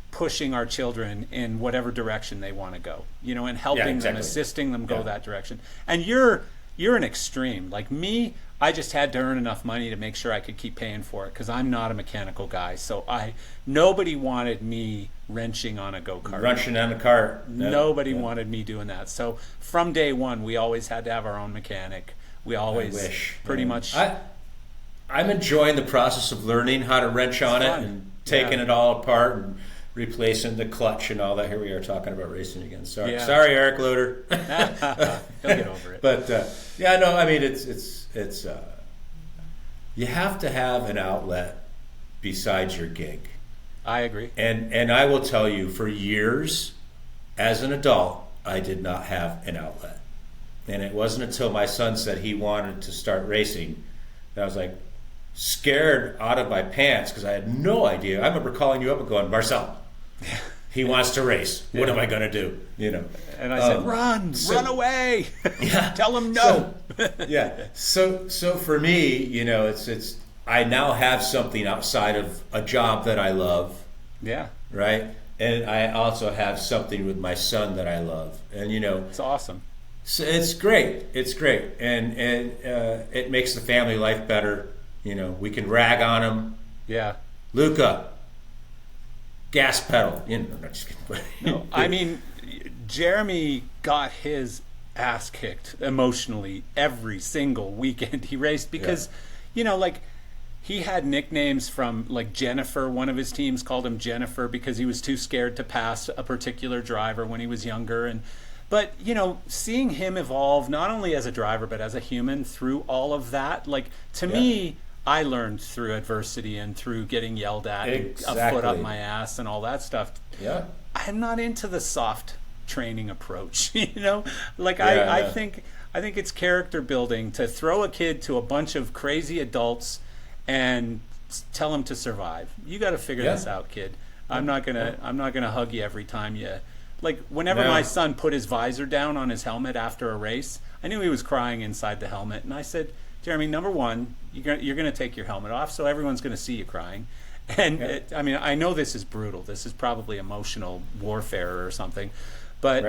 pushing our children in whatever direction they want to go, and helping them, assisting them go that direction. And you're an extreme. Like me, I just had to earn enough money to make sure I could keep paying for it because I'm not a mechanical guy. So nobody wanted me wrenching on a go-kart. Wrenching on a cart. Nobody wanted me doing that. So from day one, we always had to have our own mechanic. We always pretty much... I'm enjoying the process of learning how to wrench on it and taking it all apart and replacing the clutch and all that. Here we are talking about racing again. Sorry, Eric Loader. He'll get over it. But I mean, it's you have to have an outlet besides your gig. I agree. And I will tell you, for years, as an adult, I did not have an outlet. And it wasn't until my son said he wanted to start racing that I was like scared out of my pants because I had no idea. I remember calling you up and going, Marcel, He wants to race. What am I going to do? You know. And I said, run away. Tell him no. So for me, you know, it's I now have something outside of a job that I love. Yeah. Right. And I also have something with my son that I love. And, you know. It's awesome. So it's great. It's great. And it makes the family life better. You know, we can rag on him. Yeah. Luca, gas pedal. You know, I'm not just kidding. No, I mean, Jeremy got his ass kicked emotionally every single weekend he raced because, you know, like, he had nicknames from, like, Jennifer. One of his teams called him Jennifer because he was too scared to pass a particular driver when he was younger. But, you know, seeing him evolve not only as a driver but as a human through all of that, like, to me, I learned through adversity and through getting yelled at, and a foot up my ass and all that stuff. Yeah. I'm not into the soft training approach, you know? Like, I think it's character building to throw a kid to a bunch of crazy adults and tell them to survive. You got to figure this out, kid. I'm not gonna hug you every time you. Like, whenever my son put his visor down on his helmet after a race, I knew he was crying inside the helmet, and I said, Jeremy, number one, you're gonna take your helmet off, so everyone's gonna see you crying. And I mean, I know this is brutal. This is probably emotional warfare or something, but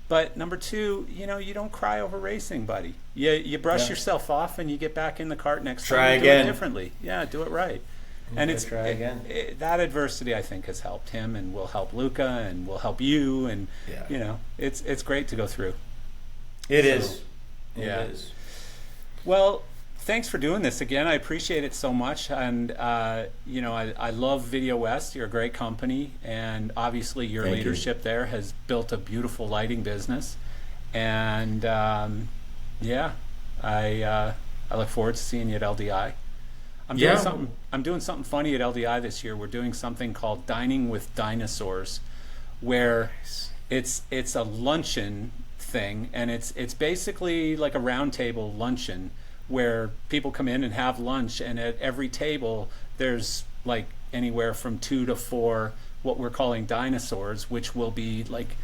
but number two, you know, you don't cry over racing, buddy. You brush yourself off and you get back in the cart next time. Try and again. Do it differently. Yeah, do it right. And it's try again. That adversity, I think, has helped him and will help Luca and will help you. And you know, it's great to go through. It is. It is. Well, thanks for doing this again. I appreciate it so much. And you know, I love Video West. You're a great company, and obviously your leadership there has built a beautiful lighting business. And I look forward to seeing you at LDI. I'm doing something funny at LDI this year. We're doing something called Dining with Dinosaurs, where it's a luncheon thing, and it's basically like a round table luncheon where people come in and have lunch, and at every table there's like anywhere from 2 to 4 what we're calling dinosaurs, which will be like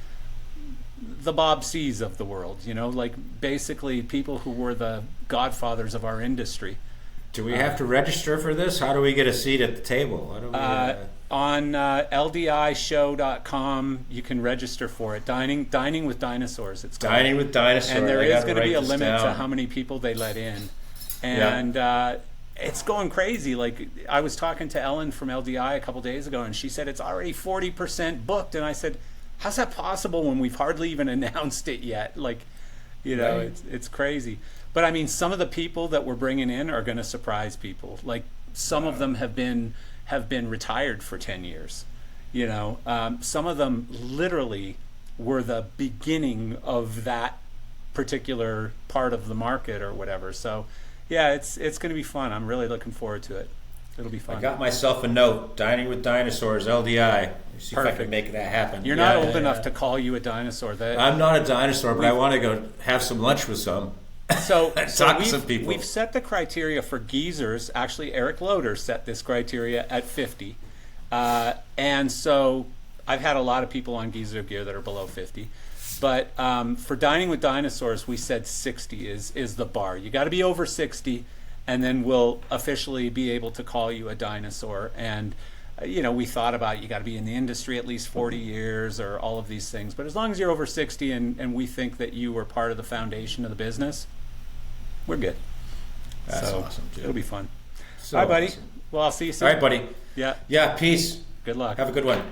the Bob C's of the world, you know, like basically people who were the godfathers of our industry. Do we have to register for this? How do we get a seat at the table? How do we, on ldishow.com, you can register for it. Dining with Dinosaurs. It's called. Dining with Dinosaurs. And there is going to be a limit to how many people they let in. And it's going crazy. Like, I was talking to Ellen from LDI a couple days ago, and she said it's already 40% booked. And I said, how's that possible when we've hardly even announced it yet? Like, you know, it's crazy. But I mean, some of the people that we're bringing in are going to surprise people. Like, some of them have been retired for 10 years. You know, some of them literally were the beginning of that particular part of the market or whatever. So, yeah, it's going to be fun. I'm really looking forward to it. It'll be fun. I got myself a note. Dining with Dinosaurs, LDI. See if I can make that happen. You're not old enough to call you a dinosaur. I'm not a dinosaur, but I want to go have some lunch with some. So talk to some people. We've set the criteria for geezers. Actually, Eric Loader set this criteria at 50. And so I've had a lot of people on geezer gear that are below 50. But for Dining with Dinosaurs, we said 60 is the bar. You got to be over 60, and then we'll officially be able to call you a dinosaur. And you know, we thought about you got to be in the industry at least 40 years or all of these things. But as long as you're over 60 and we think that you were part of the foundation of the business, we're good. That's awesome, dude. It'll be fun. So all right, buddy. Awesome. Well, I'll see you soon. All right, buddy. Yeah. Yeah, peace. Good luck. Have a good one.